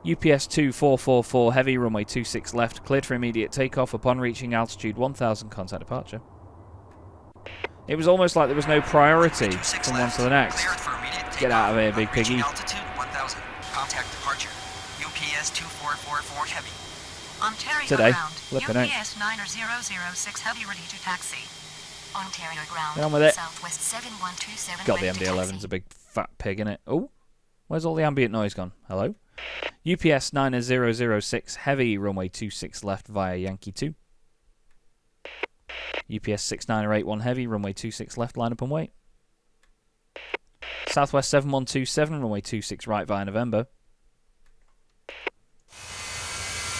[SPEAKER 1] UPS 2444 heavy, runway 26 left, cleared for immediate takeoff upon reaching altitude 1000, contact departure. It was almost like there was no priority from one to the next.
[SPEAKER 3] Cleared for immediate
[SPEAKER 1] Get out of here, big
[SPEAKER 3] reaching
[SPEAKER 1] piggy.
[SPEAKER 3] altitude 1000. Contact departure. UPS 2444 heavy.
[SPEAKER 4] Ontario
[SPEAKER 1] Today.
[SPEAKER 4] ground.
[SPEAKER 1] Flipping out.
[SPEAKER 4] UPS 90006 heavy ready to taxi. Ontario ground.
[SPEAKER 1] Get on with it.
[SPEAKER 4] Southwest 7127
[SPEAKER 1] God, the
[SPEAKER 4] ready to
[SPEAKER 1] MD-11's
[SPEAKER 4] taxi.
[SPEAKER 1] a big fat pig, innit? Oh, where's all the ambient noise gone? Hello? UPS 90006 heavy, runway 26 left via Yankee 2. UPS 69081 heavy, runway 26 left, line up and wait. Southwest 7127, runway 26 right via November.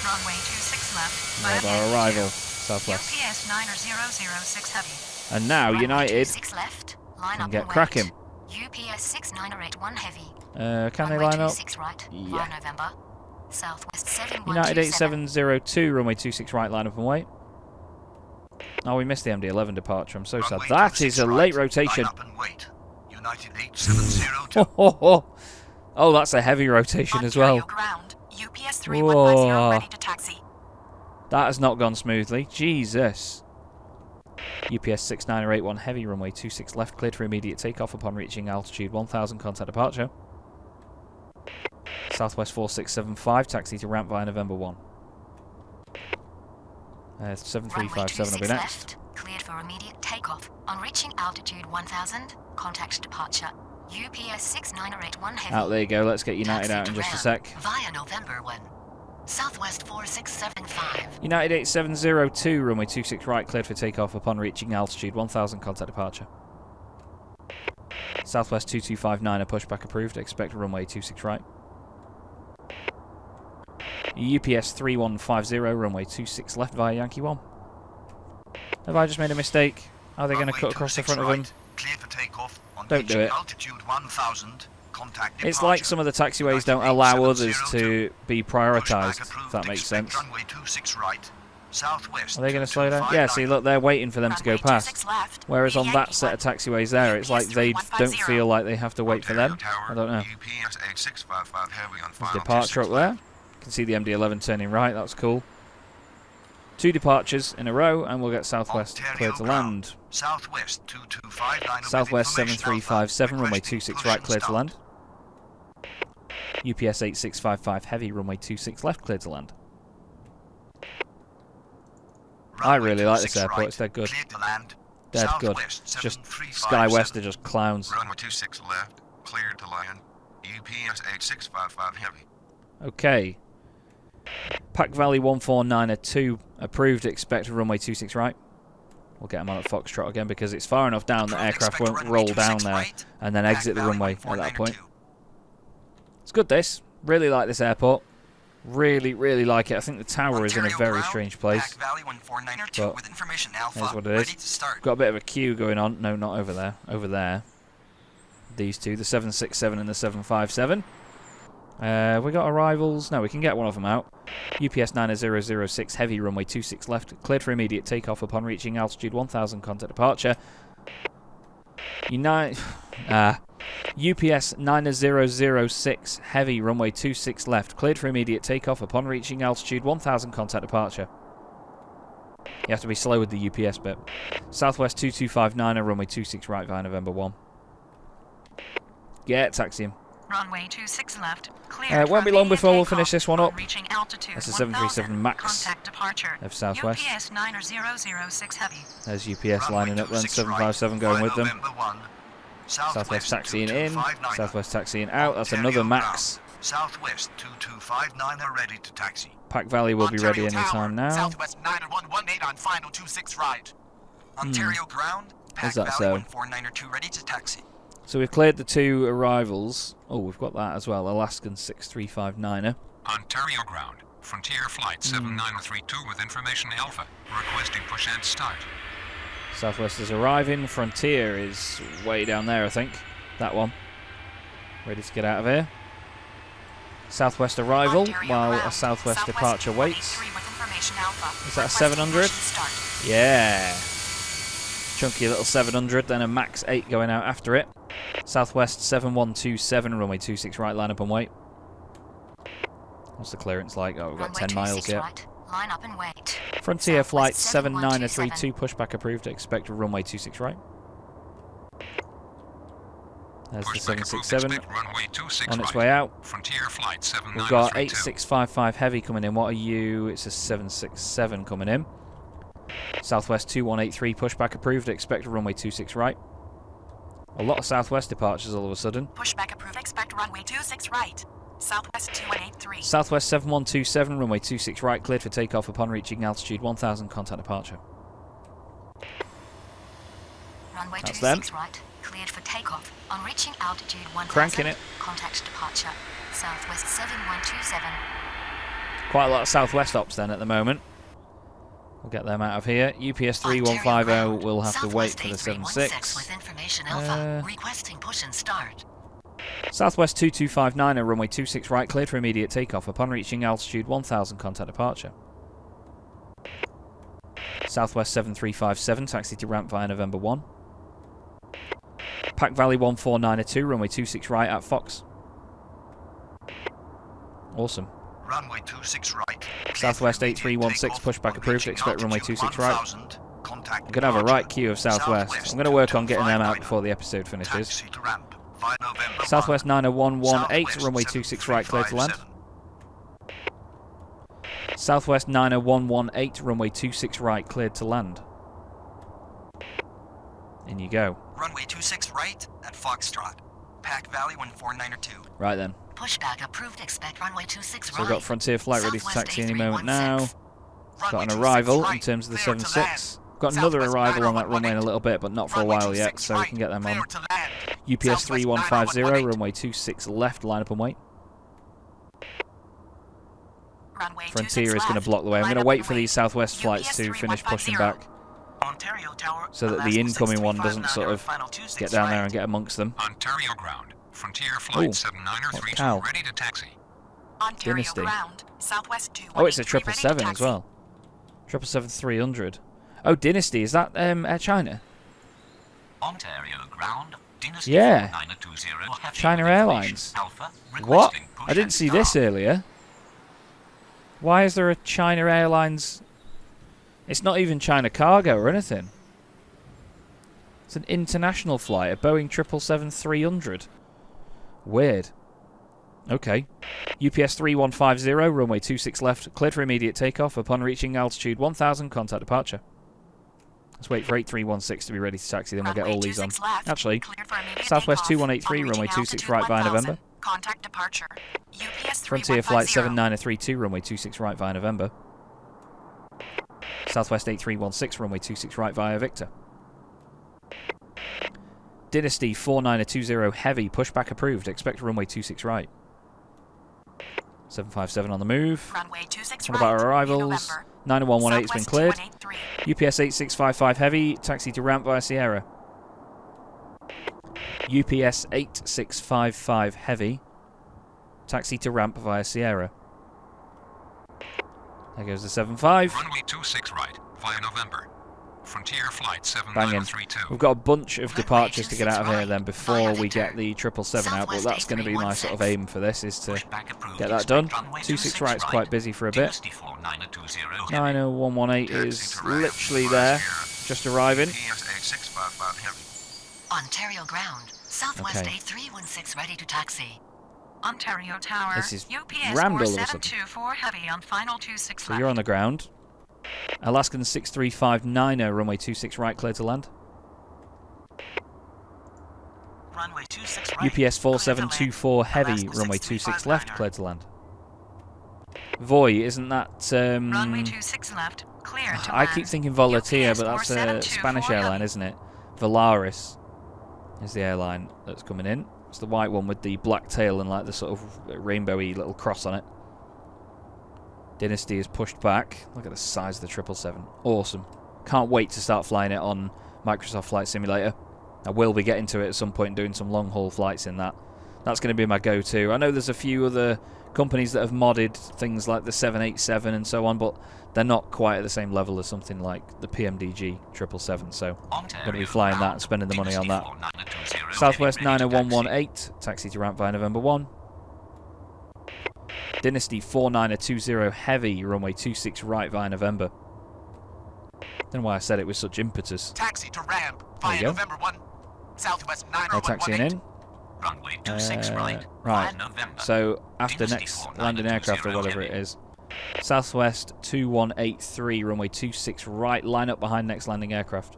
[SPEAKER 4] Runway 26 left.
[SPEAKER 1] Nailed
[SPEAKER 4] via
[SPEAKER 1] our
[SPEAKER 4] Yankee
[SPEAKER 1] arrival,
[SPEAKER 4] 2.
[SPEAKER 1] Southwest.
[SPEAKER 4] UPS 90006 heavy.
[SPEAKER 1] And now
[SPEAKER 4] Runway
[SPEAKER 1] United
[SPEAKER 4] 26 left. Line
[SPEAKER 1] can
[SPEAKER 4] up
[SPEAKER 1] get
[SPEAKER 4] and wait.
[SPEAKER 1] cracking.
[SPEAKER 4] UPS 6981 heavy.
[SPEAKER 1] Can they
[SPEAKER 4] Runway
[SPEAKER 1] line up?
[SPEAKER 4] 26 right.
[SPEAKER 1] Yeah.
[SPEAKER 4] Via November. Southwest 7127.
[SPEAKER 1] United 8702, runway 26 right, line up and wait. Oh, we missed the MD-11 departure. I'm so sad.
[SPEAKER 7] Runway
[SPEAKER 1] That
[SPEAKER 7] 26
[SPEAKER 1] is a
[SPEAKER 7] right.
[SPEAKER 1] late rotation.
[SPEAKER 7] Line up and wait. United 8702.
[SPEAKER 1] Oh, that's a heavy rotation as well.
[SPEAKER 4] Ontario ground. UPS 3150 ready to taxi.
[SPEAKER 1] That has not gone smoothly. Jesus. UPS 6981 heavy, runway 26 left, cleared for immediate takeoff upon reaching altitude 1000, contact departure. Southwest 4675, taxi to ramp via November 1. 7357 will be
[SPEAKER 4] Runway 26
[SPEAKER 1] next.
[SPEAKER 4] left. Cleared for immediate takeoff. On reaching altitude 1000, contact departure. UPS 6981 heavy.
[SPEAKER 1] Out there you go, let's get United
[SPEAKER 4] Taxi
[SPEAKER 1] out
[SPEAKER 4] to
[SPEAKER 1] in just a
[SPEAKER 4] ramp
[SPEAKER 1] sec.
[SPEAKER 4] Via November 1. Southwest 4675.
[SPEAKER 1] United 8702, runway 26 right, cleared for takeoff upon reaching altitude 1000, contact departure. Southwest 2259, a pushback approved, expect runway 26 right. UPS 3150, runway 26 left via Yankee 1. Have I just made a mistake? Are they going to
[SPEAKER 7] Runway
[SPEAKER 1] cut across the
[SPEAKER 7] 26
[SPEAKER 1] front of them?
[SPEAKER 7] right. Cleared for takeoff. On
[SPEAKER 1] Don't do
[SPEAKER 7] reaching
[SPEAKER 1] it.
[SPEAKER 7] altitude 1000. Contact
[SPEAKER 1] It's
[SPEAKER 7] departure.
[SPEAKER 1] like some of the taxiways don't
[SPEAKER 7] United
[SPEAKER 1] allow others
[SPEAKER 7] 8702.
[SPEAKER 1] to be
[SPEAKER 7] Pushback
[SPEAKER 1] prioritised, if
[SPEAKER 7] approved.
[SPEAKER 1] that makes
[SPEAKER 7] Expect
[SPEAKER 1] sense.
[SPEAKER 7] Runway 26 right. Southwest.
[SPEAKER 1] Are they going to slow down?
[SPEAKER 7] 2259.
[SPEAKER 1] Yeah, see, look, they're waiting for them to go
[SPEAKER 4] Runway
[SPEAKER 1] past.
[SPEAKER 4] 26 left.
[SPEAKER 1] Whereas on that
[SPEAKER 4] Yankee
[SPEAKER 1] set of
[SPEAKER 4] 1.
[SPEAKER 1] taxiways there, it's like they don't feel like they have to wait for them.
[SPEAKER 7] Ontario
[SPEAKER 1] I don't know.
[SPEAKER 7] Tower, UPS 8655 heavy on
[SPEAKER 1] There's
[SPEAKER 7] final
[SPEAKER 1] departure up
[SPEAKER 7] 26
[SPEAKER 1] there.
[SPEAKER 7] left.
[SPEAKER 1] You can see the MD-11 turning right, that's cool. 2 departures in a row, and we'll get Southwest
[SPEAKER 7] Ontario
[SPEAKER 1] cleared to
[SPEAKER 7] ground.
[SPEAKER 1] land.
[SPEAKER 7] Southwest 2259.
[SPEAKER 1] Southwest
[SPEAKER 7] Information
[SPEAKER 1] 7357,
[SPEAKER 7] Alpha.
[SPEAKER 1] runway
[SPEAKER 7] Requesting
[SPEAKER 1] 26 right, cleared to
[SPEAKER 7] cushion
[SPEAKER 1] land. UPS 8655 heavy, runway 26 left, cleared to land.
[SPEAKER 7] stop.
[SPEAKER 1] I really like this
[SPEAKER 7] 26
[SPEAKER 1] airport,
[SPEAKER 7] right.
[SPEAKER 1] it's dead good.
[SPEAKER 7] Cleared to land.
[SPEAKER 1] Dead good.
[SPEAKER 7] Southwest
[SPEAKER 1] It's just
[SPEAKER 7] 7357.
[SPEAKER 1] SkyWest are just clowns.
[SPEAKER 7] Runway 26 left. Cleared to land. UPS 8655 heavy.
[SPEAKER 1] Okay. Pack Valley 149er2 approved, expect runway 26 right. We'll get them on at Foxtrot again because it's far enough down that
[SPEAKER 3] Approved,
[SPEAKER 1] aircraft
[SPEAKER 3] expect
[SPEAKER 1] won't
[SPEAKER 3] runway
[SPEAKER 1] roll
[SPEAKER 3] 26
[SPEAKER 1] down there
[SPEAKER 3] right.
[SPEAKER 1] and then
[SPEAKER 3] Pack
[SPEAKER 1] exit the
[SPEAKER 3] Valley
[SPEAKER 1] runway at that point.
[SPEAKER 3] 149er2.
[SPEAKER 1] It's good, this. Really like this airport. Really, really like it. I think the tower is in a
[SPEAKER 3] Ontario
[SPEAKER 1] very
[SPEAKER 3] ground,
[SPEAKER 1] strange place.
[SPEAKER 3] Pack Valley 149er2
[SPEAKER 1] But
[SPEAKER 3] with information Alpha.
[SPEAKER 1] here's what it
[SPEAKER 3] ready
[SPEAKER 1] is.
[SPEAKER 3] to start.
[SPEAKER 1] Got a bit of a queue going on. No, not over there. Over there. These two, the 767 and the 757. We got arrivals. No, we can get one of them out. UPS 9006 heavy, runway 26 left, cleared for immediate takeoff upon reaching altitude 1000, contact departure. UPS 9006 heavy, runway 26 left, cleared for immediate takeoff upon reaching altitude 1000, contact departure. You have to be slow with the UPS bit. Southwest 2259, runway 26 right via November 1. Get taxiing.
[SPEAKER 4] Runway 26 left. Cleared
[SPEAKER 1] Won't
[SPEAKER 4] for
[SPEAKER 1] be long
[SPEAKER 4] immediate
[SPEAKER 1] before we'll
[SPEAKER 4] takeoff
[SPEAKER 1] finish this one
[SPEAKER 4] on
[SPEAKER 1] up.
[SPEAKER 4] Reaching altitude
[SPEAKER 1] That's a
[SPEAKER 4] 1000,
[SPEAKER 1] 737 MAX
[SPEAKER 4] Contact departure.
[SPEAKER 1] of Southwest.
[SPEAKER 4] UPS 9006 heavy.
[SPEAKER 1] There's UPS lining up then, 757 going with them. Southwest taxiing in, Southwest taxiing out. That's another MAX.
[SPEAKER 7] Southwest 2259 are ready to taxi.
[SPEAKER 1] Pack Valley will be ready
[SPEAKER 2] Ontario
[SPEAKER 1] anytime
[SPEAKER 2] Tower,
[SPEAKER 1] now.
[SPEAKER 2] Southwest 9118 on final 26 right.
[SPEAKER 3] Ontario ground. Pack
[SPEAKER 1] Is that
[SPEAKER 3] Valley
[SPEAKER 1] so?
[SPEAKER 3] 149er2 ready to taxi.
[SPEAKER 1] So we've cleared the 2 arrivals. Oh, we've got that as well. Alaskan 6359er.
[SPEAKER 6] Ontario ground. Frontier flight 7932 with information Alpha. Requesting push and start.
[SPEAKER 1] Southwest is arriving. Frontier is way down there, I think. That one. Ready to get out of here. Southwest arrival
[SPEAKER 4] Ontario
[SPEAKER 1] while
[SPEAKER 4] ground.
[SPEAKER 1] a Southwest departure waits.
[SPEAKER 4] 183 with information Alpha.
[SPEAKER 1] Is that a
[SPEAKER 4] Requesting
[SPEAKER 1] 700?
[SPEAKER 4] push and start.
[SPEAKER 1] Yeah. Chunky little 700, then a MAX 8 going out after it. Southwest 7127, runway 26 right, line up and wait. What's the clearance like? Oh, we've got
[SPEAKER 4] Runway
[SPEAKER 1] 10 miles
[SPEAKER 4] 26
[SPEAKER 1] yet.
[SPEAKER 4] right. Line up and wait.
[SPEAKER 1] Frontier flight
[SPEAKER 4] Southwest
[SPEAKER 1] 7932, pushback approved, expect runway 26 right. There's the
[SPEAKER 6] Pushback approved.
[SPEAKER 1] 767
[SPEAKER 6] Expect runway 26
[SPEAKER 1] on its
[SPEAKER 6] right.
[SPEAKER 1] way out.
[SPEAKER 6] Frontier flight 7932.
[SPEAKER 1] We've got 8655 heavy coming in. What are you? It's a 767 coming in. Southwest 2183 pushback approved. Expect runway 26 right. A lot of Southwest departures all of a sudden.
[SPEAKER 5] Pushback approved. Expect runway 26 right. Southwest 2183.
[SPEAKER 1] Southwest 7127, runway 26 right, cleared for takeoff upon reaching altitude 1000, contact departure.
[SPEAKER 4] Runway
[SPEAKER 1] That's
[SPEAKER 4] 26 right, cleared for takeoff. On reaching altitude 1000,
[SPEAKER 1] Cranking it.
[SPEAKER 4] contact departure. Southwest 7127.
[SPEAKER 1] Quite a lot of Southwest ops then at the moment. We'll get them out of here. UPS 3150 will have to wait for the 76.
[SPEAKER 4] With information alpha, requesting push and start.
[SPEAKER 1] Southwest 2259, runway 26 right, cleared for immediate takeoff upon reaching altitude 1000, contact departure. Southwest 7357, taxi to ramp via November 1. Pack Valley 1492, runway 26 right at Fox. Awesome.
[SPEAKER 7] Runway 26 right.
[SPEAKER 1] Southwest 8316, pushback approved, expect runway 26 right. I'm going to have a right queue of Southwest. I'm going to work on getting them out before the episode finishes. Southwest 90118, runway 26 right, clear to land. Southwest 90118, runway 26 right, cleared to land. In you go.
[SPEAKER 3] Runway 26 right at Foxtrot. Pack Valley 14902.
[SPEAKER 1] Right then.
[SPEAKER 4] Pushback approved, expect runway 26 right.
[SPEAKER 1] So we've got Frontier flight ready to
[SPEAKER 4] Southwest
[SPEAKER 1] taxi any moment now.
[SPEAKER 4] 8316.
[SPEAKER 1] Got an arrival in terms of the 76. Got another arrival on that runway in a little bit, but not for a while yet, so we can get them on. UPS 3150, runway 26 left, line up and wait. Frontier is going to block the way. I'm going to wait for these Southwest flights to finish pushing back, so that the incoming one doesn't sort of get down there and get amongst them.
[SPEAKER 6] Ontario ground. Frontier flight 7932
[SPEAKER 1] cow.
[SPEAKER 6] ready to taxi.
[SPEAKER 1] Dynasty.
[SPEAKER 5] Southwest
[SPEAKER 1] Oh, it's a 777 as well. 777-300. Oh, Dynasty, is that Air China?
[SPEAKER 8] Ontario ground. Dynasty
[SPEAKER 1] Yeah.
[SPEAKER 8] 4920,
[SPEAKER 1] China Airlines.
[SPEAKER 8] Alpha,
[SPEAKER 1] What?
[SPEAKER 8] requesting push
[SPEAKER 1] I didn't
[SPEAKER 8] and
[SPEAKER 1] see this
[SPEAKER 8] start.
[SPEAKER 1] earlier. Why is there a China Airlines? It's not even China Cargo or anything. It's an international flight, a Boeing 777-300. Weird. Okay. UPS 3150, runway 26 left, cleared for immediate takeoff upon reaching altitude 1000, contact departure. Let's wait for 8316 to be ready to taxi, then we'll get all these on. Actually, Southwest 2183, runway 26 right via November.
[SPEAKER 5] Contact departure. UPS
[SPEAKER 1] Frontier flight
[SPEAKER 5] 3150.
[SPEAKER 1] 7932, runway 26 right via November. Southwest 8316, runway 26 right via Victor. Dynasty 4920 heavy, pushback approved, expect runway 26 right. 757 on the move.
[SPEAKER 5] Runway 26
[SPEAKER 1] What about our
[SPEAKER 5] right,
[SPEAKER 1] arrivals?
[SPEAKER 5] November.
[SPEAKER 1] 90118 has been cleared.
[SPEAKER 5] Southwest 2183.
[SPEAKER 1] UPS 8655 heavy, taxi to ramp via Sierra. UPS 8655 heavy, taxi to ramp via Sierra. There goes the 75.
[SPEAKER 6] Runway 26 right via November. Frontier flight
[SPEAKER 1] Banging.
[SPEAKER 6] 7932.
[SPEAKER 1] We've got a bunch of departures to get out of here then before we get the 777 out, but that's going to be my sort of aim for this, is to
[SPEAKER 8] Pushback approved,
[SPEAKER 1] get that
[SPEAKER 8] expect
[SPEAKER 1] done.
[SPEAKER 8] runway
[SPEAKER 1] 26 right's
[SPEAKER 8] right.
[SPEAKER 1] quite busy for a bit.
[SPEAKER 8] Dynasty 4920,
[SPEAKER 1] 90118 is literally there, just arriving.
[SPEAKER 7] UPS 8655 heavy.
[SPEAKER 4] Ontario ground. Southwest
[SPEAKER 1] Okay.
[SPEAKER 4] 8316 ready to taxi.
[SPEAKER 5] Ontario Tower.
[SPEAKER 1] This is
[SPEAKER 5] UPS
[SPEAKER 1] rammed all of a sudden.
[SPEAKER 5] 4724 heavy on final 26
[SPEAKER 1] So
[SPEAKER 5] left.
[SPEAKER 1] you're on the ground. Alaskan 6359, runway 26 right, clear to land.
[SPEAKER 5] Runway 26 right.
[SPEAKER 1] UPS 4724 heavy,
[SPEAKER 5] Alaska
[SPEAKER 1] runway 26
[SPEAKER 5] 6359.
[SPEAKER 1] left, clear to land. Voy, isn't that...
[SPEAKER 5] Runway 26 left. Clear to
[SPEAKER 1] I
[SPEAKER 5] land.
[SPEAKER 1] keep thinking Volatia,
[SPEAKER 5] UPS
[SPEAKER 1] but that's a
[SPEAKER 5] 4724
[SPEAKER 1] Spanish airline,
[SPEAKER 5] heavy.
[SPEAKER 1] isn't it? Volaris is the airline that's coming in. It's the white one with the black tail and like the sort of rainbowy little cross on it. Dynasty is pushed back. Look at the size of the 777. Awesome. Can't wait to start flying it on Microsoft Flight Simulator. I will be getting to it at some point, doing some long haul flights in that. That's going to be my go-to. I know there's a few other companies that have modded things like the 787 and so on, but they're not quite at the same level as something like the PMDG 777, so I'm going to be flying that and spending the money on that. Southwest 90118, taxi to ramp via November 1. Dynasty 4920 heavy, runway 26 right via November. Don't know why I said it with such impetus.
[SPEAKER 2] Taxi to ramp
[SPEAKER 1] There you
[SPEAKER 2] via
[SPEAKER 1] go.
[SPEAKER 2] November 1. Southwest
[SPEAKER 1] They're taxiing
[SPEAKER 2] 90118.
[SPEAKER 1] in.
[SPEAKER 8] Runway 26 right.
[SPEAKER 1] Right.
[SPEAKER 8] November.
[SPEAKER 1] So after
[SPEAKER 8] Dynasty
[SPEAKER 1] next
[SPEAKER 8] 49
[SPEAKER 1] landing aircraft or
[SPEAKER 8] 20
[SPEAKER 1] whatever it
[SPEAKER 8] heavy.
[SPEAKER 1] is. Southwest 2183, runway 26 right. Line up behind next landing aircraft.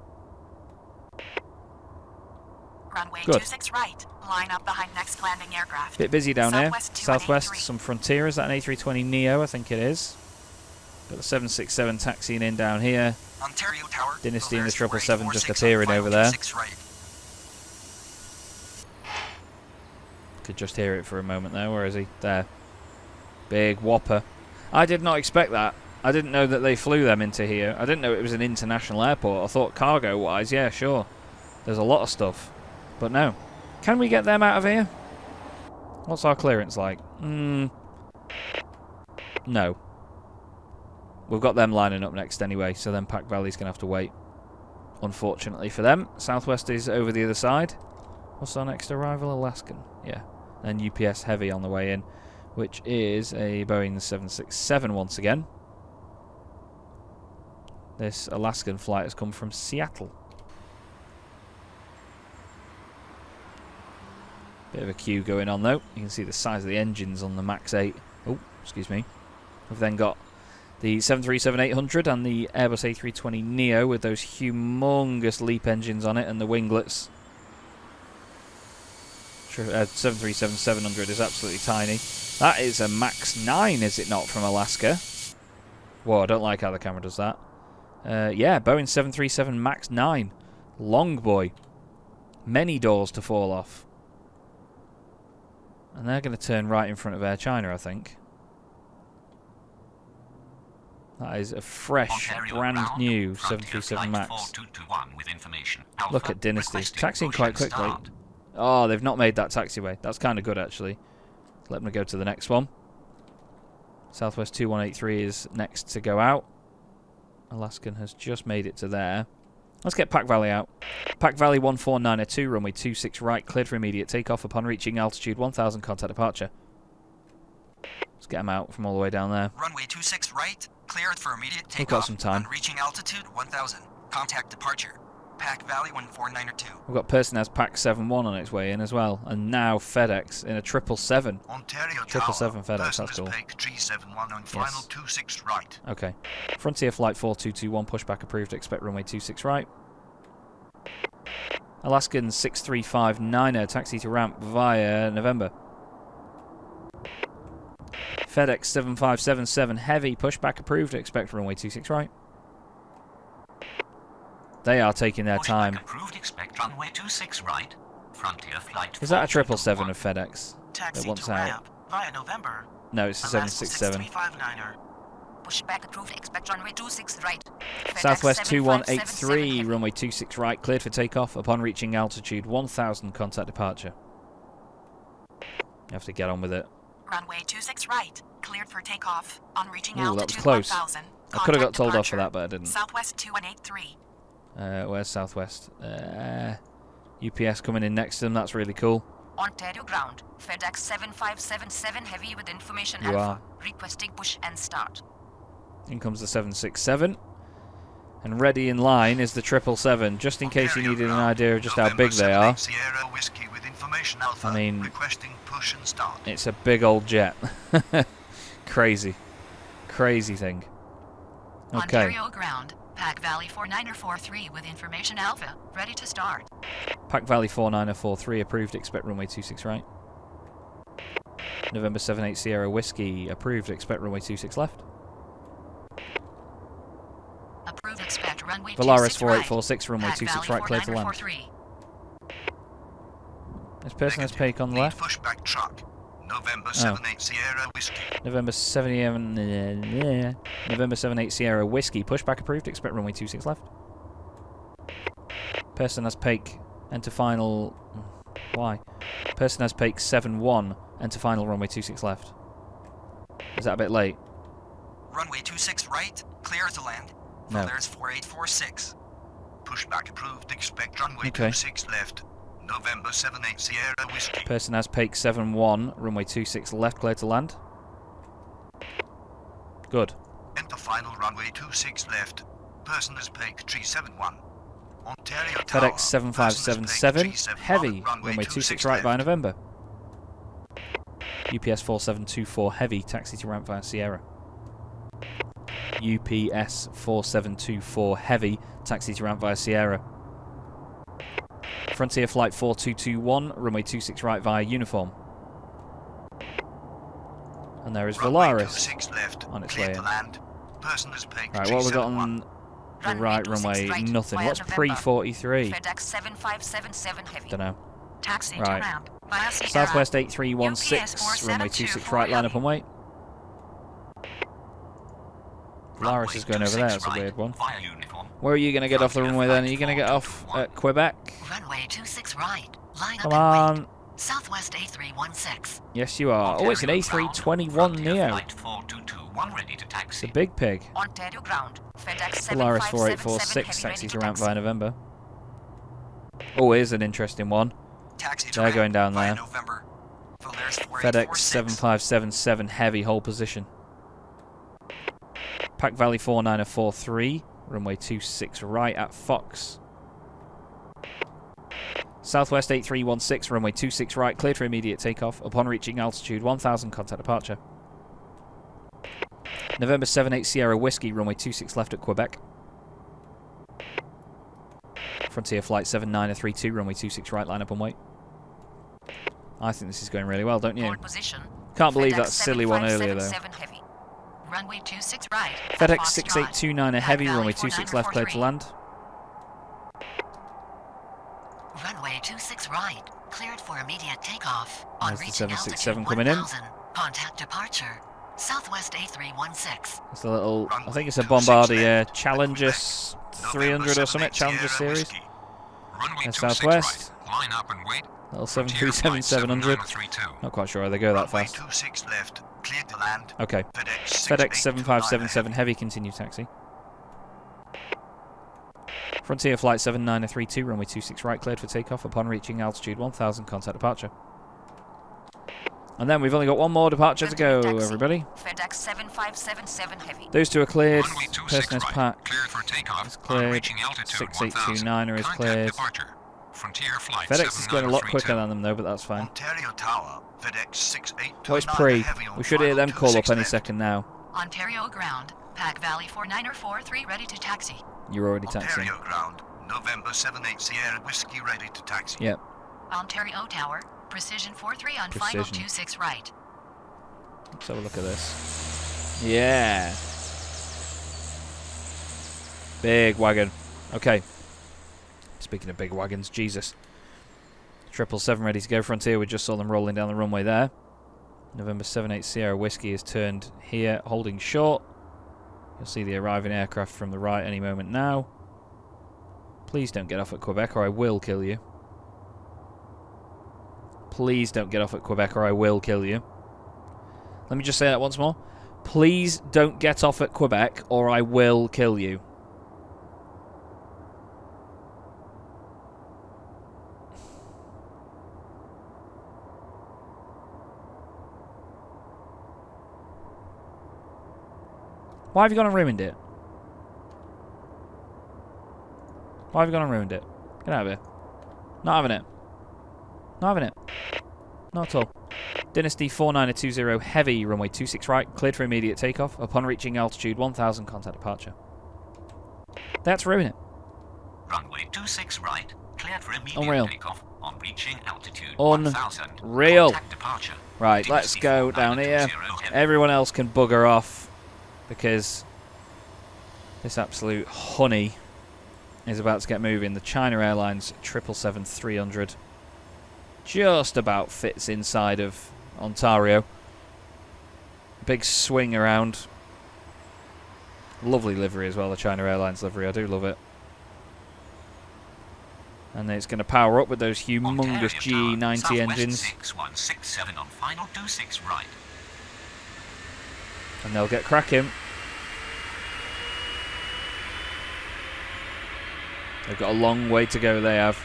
[SPEAKER 5] Runway
[SPEAKER 1] Good.
[SPEAKER 5] 26 right. Line up behind next landing aircraft.
[SPEAKER 1] Bit busy down
[SPEAKER 5] Southwest
[SPEAKER 1] here. Southwest,
[SPEAKER 5] 2183.
[SPEAKER 1] some Frontier. Is that an A320neo? I think it is. Got the 767 taxiing in down here.
[SPEAKER 3] Ontario Tower.
[SPEAKER 1] Dynasty and the
[SPEAKER 3] Polaris
[SPEAKER 1] 777 just
[SPEAKER 3] 4846
[SPEAKER 1] appearing
[SPEAKER 3] on
[SPEAKER 1] over
[SPEAKER 3] final
[SPEAKER 1] there.
[SPEAKER 3] 26 right.
[SPEAKER 1] Could just hear it for a moment there. Where is he? There. Big whopper. I did not expect that. I didn't know that they flew them into here. I didn't know it was an international airport. I thought cargo-wise, yeah, sure. There's a lot of stuff. But no. Can we get them out of here? What's our clearance like? No. We've got them lining up next anyway, so then Pack Valley's going to have to wait. Unfortunately for them. Southwest is over the other side. What's our next arrival? Alaskan. Yeah. Then UPS Heavy on the way in, which is a Boeing 767 once again. This Alaskan flight has come from Seattle. Bit of a queue going on though. You can see the size of the engines on the MAX 8. Oh, excuse me. We've then got the 737-800 and the Airbus A320neo with those humongous LEAP engines on it and the winglets. 737-700 is absolutely tiny. That is a MAX 9, is it not, from Alaska? Whoa, I don't like how the camera does that. Yeah, Boeing 737 MAX 9. Long boy. Many doors to fall off. And they're going to turn right in front of Air China, I think. That is a fresh,
[SPEAKER 8] Ontario
[SPEAKER 1] brand
[SPEAKER 8] ground,
[SPEAKER 1] new
[SPEAKER 8] Frontier
[SPEAKER 1] 737
[SPEAKER 8] flight
[SPEAKER 1] MAX.
[SPEAKER 8] 4221 with information. Alpha,
[SPEAKER 1] Look at Dynasty.
[SPEAKER 8] requesting
[SPEAKER 1] Taxiing
[SPEAKER 8] push
[SPEAKER 1] quite
[SPEAKER 8] and
[SPEAKER 1] quickly.
[SPEAKER 8] start.
[SPEAKER 1] Oh, they've not made that taxiway. That's kind of good, actually. Let me go to the next one. Southwest 2183 is next to go out. Alaskan has just made it to there. Let's get Pack Valley out. Pack Valley 1492, runway 26 right, cleared for immediate takeoff upon reaching altitude 1000, contact departure. Let's get them out from all the way down there.
[SPEAKER 3] Runway 26 right. Cleared for immediate takeoff.
[SPEAKER 1] We've got some time.
[SPEAKER 3] On reaching altitude 1000. Contact departure. Pack Valley 1492.
[SPEAKER 1] We've got person has Pack 71 on its way in as well. And now FedEx in a 777.
[SPEAKER 7] Ontario
[SPEAKER 1] 777
[SPEAKER 7] Tower.
[SPEAKER 1] FedEx,
[SPEAKER 7] Person
[SPEAKER 1] that's
[SPEAKER 7] is
[SPEAKER 1] cool.
[SPEAKER 7] Peg 371 on final
[SPEAKER 1] Yes.
[SPEAKER 7] 26 right.
[SPEAKER 1] Okay. Frontier Flight 4221, pushback approved, expect runway 26 right. Alaskan 6359er, taxi to ramp via November. FedEx 7577 heavy, pushback approved, expect runway 26 right. They are taking their
[SPEAKER 8] Pushback
[SPEAKER 1] time.
[SPEAKER 8] approved, expect runway 26 right. Frontier flight
[SPEAKER 1] Is that a
[SPEAKER 8] 4221.
[SPEAKER 1] 777 of FedEx?
[SPEAKER 5] Taxi
[SPEAKER 1] wants
[SPEAKER 5] to
[SPEAKER 1] out.
[SPEAKER 5] ramp via November.
[SPEAKER 1] No, it's a
[SPEAKER 5] Alaska
[SPEAKER 1] 767.
[SPEAKER 5] 6359er.
[SPEAKER 4] Pushback approved. Expect runway 26 right. FedEx
[SPEAKER 1] Southwest
[SPEAKER 4] 7577
[SPEAKER 1] 2183,
[SPEAKER 4] heavy.
[SPEAKER 1] runway 26 right, cleared for takeoff upon reaching altitude 1000, contact departure. You have to get on with it.
[SPEAKER 5] Runway 26 right. Cleared for takeoff. On reaching
[SPEAKER 1] Ooh, that was
[SPEAKER 5] altitude
[SPEAKER 1] close.
[SPEAKER 5] 1000.
[SPEAKER 1] I could have got
[SPEAKER 5] Contact
[SPEAKER 1] told off for
[SPEAKER 5] departure.
[SPEAKER 1] that, but I didn't.
[SPEAKER 5] Southwest 2183.
[SPEAKER 1] Where's Southwest? UPS coming in next to them, that's really cool.
[SPEAKER 4] Ontario ground. FedEx 7577 heavy with information
[SPEAKER 1] You
[SPEAKER 4] alpha.
[SPEAKER 1] are.
[SPEAKER 4] Requesting push and start.
[SPEAKER 1] In comes the 767. And ready in line is the 777, just in case you
[SPEAKER 7] Ontario
[SPEAKER 1] needed an
[SPEAKER 7] ground.
[SPEAKER 1] idea of just how
[SPEAKER 7] November
[SPEAKER 1] big they are.
[SPEAKER 7] 78 Sierra Whiskey with information Alpha.
[SPEAKER 1] I mean-
[SPEAKER 7] requesting push and start.
[SPEAKER 1] It's a big old jet. Crazy. Crazy thing. Okay.
[SPEAKER 4] Ontario ground. Pack Valley 4943 with information alpha. Ready to start.
[SPEAKER 1] Pack Valley 4943 approved, expect runway 26 right. November 78 Sierra Whiskey approved, expect runway 26 left.
[SPEAKER 4] Approved. Expect runway
[SPEAKER 1] Volaris
[SPEAKER 4] 26 right.
[SPEAKER 1] 4846 runway
[SPEAKER 4] Pack
[SPEAKER 1] 26
[SPEAKER 4] Valley
[SPEAKER 1] right, clear to land.
[SPEAKER 4] 4943.
[SPEAKER 1] This person has
[SPEAKER 7] Negative.
[SPEAKER 1] Pake on the
[SPEAKER 7] Lead
[SPEAKER 1] left.
[SPEAKER 7] pushback truck. November
[SPEAKER 1] Oh.
[SPEAKER 7] 78 Sierra Whiskey.
[SPEAKER 1] November 78 Sierra Whiskey, pushback approved, expect runway 26 left. Person has Pake, enter final. Why? Person has Pake 71, enter final runway 26 left. Is that a bit late?
[SPEAKER 3] Runway 26 right. Clear to land.
[SPEAKER 1] No.
[SPEAKER 3] There's 4846.
[SPEAKER 7] Pushback approved. Expect runway
[SPEAKER 1] Okay.
[SPEAKER 7] 26 left. November 78 Sierra Whiskey.
[SPEAKER 1] Person has Pake 71, runway 26 left, clear to land. Good.
[SPEAKER 7] Enter final runway 26 left. Person is Peg 371. Ontario
[SPEAKER 1] FedEx
[SPEAKER 7] Tower.
[SPEAKER 1] 7577
[SPEAKER 7] Persons paying
[SPEAKER 1] heavy,
[SPEAKER 7] on
[SPEAKER 1] runway 26 right via November. UPS 4724 heavy, taxi to ramp via Sierra. UPS 4724 heavy, taxi to ramp via Sierra. Frontier flight 4221, runway 26 right via Uniform. And there is Volaris
[SPEAKER 7] left,
[SPEAKER 1] on its
[SPEAKER 7] clear
[SPEAKER 1] way
[SPEAKER 7] to
[SPEAKER 1] in.
[SPEAKER 7] land. Person is paying
[SPEAKER 1] Right, what have we got on the right runway? Nothing. What's pre-43?
[SPEAKER 4] FedEx 7577 heavy.
[SPEAKER 1] Don't know.
[SPEAKER 5] Taxi to
[SPEAKER 1] Right.
[SPEAKER 5] ramp via Sierra.
[SPEAKER 1] Southwest 8316, runway 26 right, line up and wait. Volaris is going over there, that's a weird one. Where are you going to get off the runway then? Are you going to get off at Quebec?
[SPEAKER 4] Runway 26 right. Line
[SPEAKER 1] Come
[SPEAKER 4] up and
[SPEAKER 1] on.
[SPEAKER 4] wait. Southwest A316.
[SPEAKER 1] Yes, you are. Oh, it's an A321 Neo. It's a big pig.
[SPEAKER 4] Ontario ground. FedEx
[SPEAKER 1] Polaris
[SPEAKER 4] 7577
[SPEAKER 1] 4846,
[SPEAKER 4] heavy,
[SPEAKER 1] taxi
[SPEAKER 4] ready
[SPEAKER 1] to
[SPEAKER 4] to
[SPEAKER 1] ramp
[SPEAKER 4] taxi.
[SPEAKER 1] via November. Oh, here's an interesting one.
[SPEAKER 3] Taxi to
[SPEAKER 1] They're
[SPEAKER 3] ramp
[SPEAKER 1] going down
[SPEAKER 3] via
[SPEAKER 1] there.
[SPEAKER 3] November. Polaris
[SPEAKER 1] FedEx 7577 heavy, hold position. Pack Valley 4943, runway 26 right at Fox. Southwest 8316, runway 26 right, cleared for immediate takeoff. Upon reaching altitude 1000, contact departure. November 78 Sierra Whiskey, runway 26 left at Quebec. Frontier flight 7932, runway 26 right, line up and wait. I think this is going really well, don't you?
[SPEAKER 4] Forward position.
[SPEAKER 1] Can't believe
[SPEAKER 4] FedEx
[SPEAKER 1] that silly one earlier, though.
[SPEAKER 4] 7577 heavy. Runway 26 right.
[SPEAKER 1] FedEx
[SPEAKER 4] Fox
[SPEAKER 1] 6829 a
[SPEAKER 4] Drive.
[SPEAKER 1] heavy,
[SPEAKER 4] Pack
[SPEAKER 1] runway
[SPEAKER 4] Valley
[SPEAKER 1] 26 left, cleared to
[SPEAKER 4] 4943.
[SPEAKER 1] land.
[SPEAKER 4] Runway 26 right. Cleared for immediate takeoff. On
[SPEAKER 1] There's the
[SPEAKER 4] reaching
[SPEAKER 1] 767
[SPEAKER 4] altitude
[SPEAKER 1] coming in.
[SPEAKER 4] 1000. Contact departure. Southwest A316.
[SPEAKER 1] It's a little, I think it's a Bombardier Challenger 300 or something, Challenger series.
[SPEAKER 6] Runway
[SPEAKER 1] And
[SPEAKER 6] 26
[SPEAKER 1] Southwest.
[SPEAKER 6] right. Line up and wait.
[SPEAKER 1] Little
[SPEAKER 6] Frontier
[SPEAKER 1] 737
[SPEAKER 6] flight
[SPEAKER 1] 700.
[SPEAKER 6] 7932.
[SPEAKER 1] Not quite sure how they go that
[SPEAKER 7] Runway
[SPEAKER 1] fast.
[SPEAKER 7] 26 left, clear to land.
[SPEAKER 1] Okay. FedEx 7577 heavy, continue taxi. Frontier flight 7932, runway 26 right, cleared for takeoff. Upon reaching altitude 1000, contact departure. And then we've only got one more departure to go,
[SPEAKER 4] Taxi.
[SPEAKER 1] everybody.
[SPEAKER 4] FedEx 7577 heavy.
[SPEAKER 1] Those two are cleared.
[SPEAKER 6] Runway 26
[SPEAKER 1] Person is
[SPEAKER 6] right.
[SPEAKER 1] packed.
[SPEAKER 6] Cleared for takeoff.
[SPEAKER 1] Is cleared.
[SPEAKER 6] On reaching altitude
[SPEAKER 1] 6829er is
[SPEAKER 6] 1000.
[SPEAKER 1] cleared.
[SPEAKER 6] Contact departure. Frontier flight
[SPEAKER 1] FedEx is going a lot
[SPEAKER 6] 7932.
[SPEAKER 1] quicker than them, though, but that's fine.
[SPEAKER 7] Ontario Tower, FedEx 6829
[SPEAKER 1] Well, it's pre.
[SPEAKER 7] heavy on
[SPEAKER 1] We should hear
[SPEAKER 7] final
[SPEAKER 1] them call up
[SPEAKER 7] 26
[SPEAKER 1] any
[SPEAKER 7] left.
[SPEAKER 1] second now.
[SPEAKER 4] Ontario ground. Pack Valley 4943 ready to taxi.
[SPEAKER 1] You're already taxiing.
[SPEAKER 7] Ontario ground, November 78 Sierra Whiskey ready to taxi.
[SPEAKER 1] Yep.
[SPEAKER 4] Ontario Tower. Precision 43 on final
[SPEAKER 1] Precision.
[SPEAKER 4] 26 right.
[SPEAKER 1] Let's have a look at this. Yeah. Big wagon. Okay. Speaking of big wagons, Jesus. 777 ready to go. Frontier, we just saw them rolling down the runway there. November 78 Sierra Whiskey is turned here, holding short. You'll see the arriving aircraft from the right any moment now. Please don't get off at Quebec or I will kill you. Please don't get off at Quebec or I will kill you. Let me just say that once more. Please don't get off at Quebec or I will kill you. Why have you gone and ruined it? Why have you gone and ruined it? Get out of here. Not having it. Not having it. Not at all. Dynasty 4920 heavy, runway 26 right, cleared for immediate takeoff. Upon reaching altitude 1000, contact departure. That's ruin it.
[SPEAKER 8] Runway 26 right. Cleared for immediate
[SPEAKER 1] Unreal.
[SPEAKER 8] takeoff on reaching altitude
[SPEAKER 1] Unreal.
[SPEAKER 8] 1000. Contact departure.
[SPEAKER 1] Right, let's go down here.
[SPEAKER 8] 4920 heavy.
[SPEAKER 1] Everyone else can bugger off because this absolute honey is about to get moving. The China Airlines 777-300 just about fits inside of Ontario. Big swing around. Lovely livery as well, the China Airlines livery. I do love it. And then it's going to power up with those humongous G90 engines.
[SPEAKER 8] 6167 on final 26 right.
[SPEAKER 1] And they'll get cracking. They've got a long way to go, they have.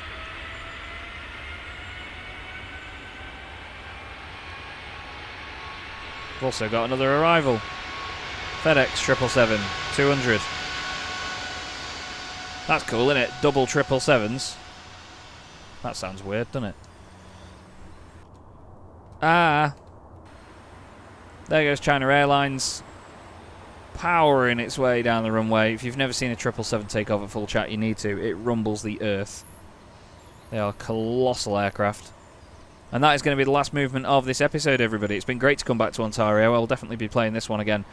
[SPEAKER 1] We've also got another arrival. FedEx 777-200. That's cool, isn't it? Double 777s. That sounds weird, doesn't it? Ah. There goes China Airlines. Powering its way down the runway. If you've never seen a 777 take off at full chat, you need to. It rumbles the earth. They are colossal aircraft. And that is going to be the last movement of this episode, everybody. It's been great to come back to Ontario. I'll definitely be playing this one again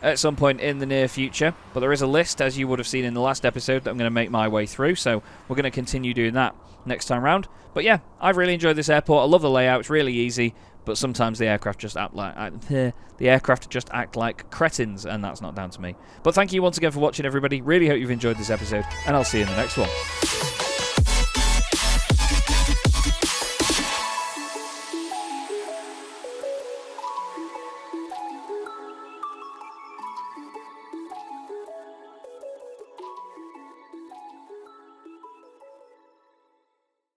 [SPEAKER 1] at some point in the near future. But there is a list, as you would have seen in the last episode, that I'm going to make my way through. So we're going to continue doing that next time round. But yeah, I've really enjoyed this airport. I love the layout. It's really easy. But sometimes the aircraft just act like cretins, and that's not down to me. But thank you once again for watching, everybody. Really hope you've enjoyed this episode, and I'll see you in the next one.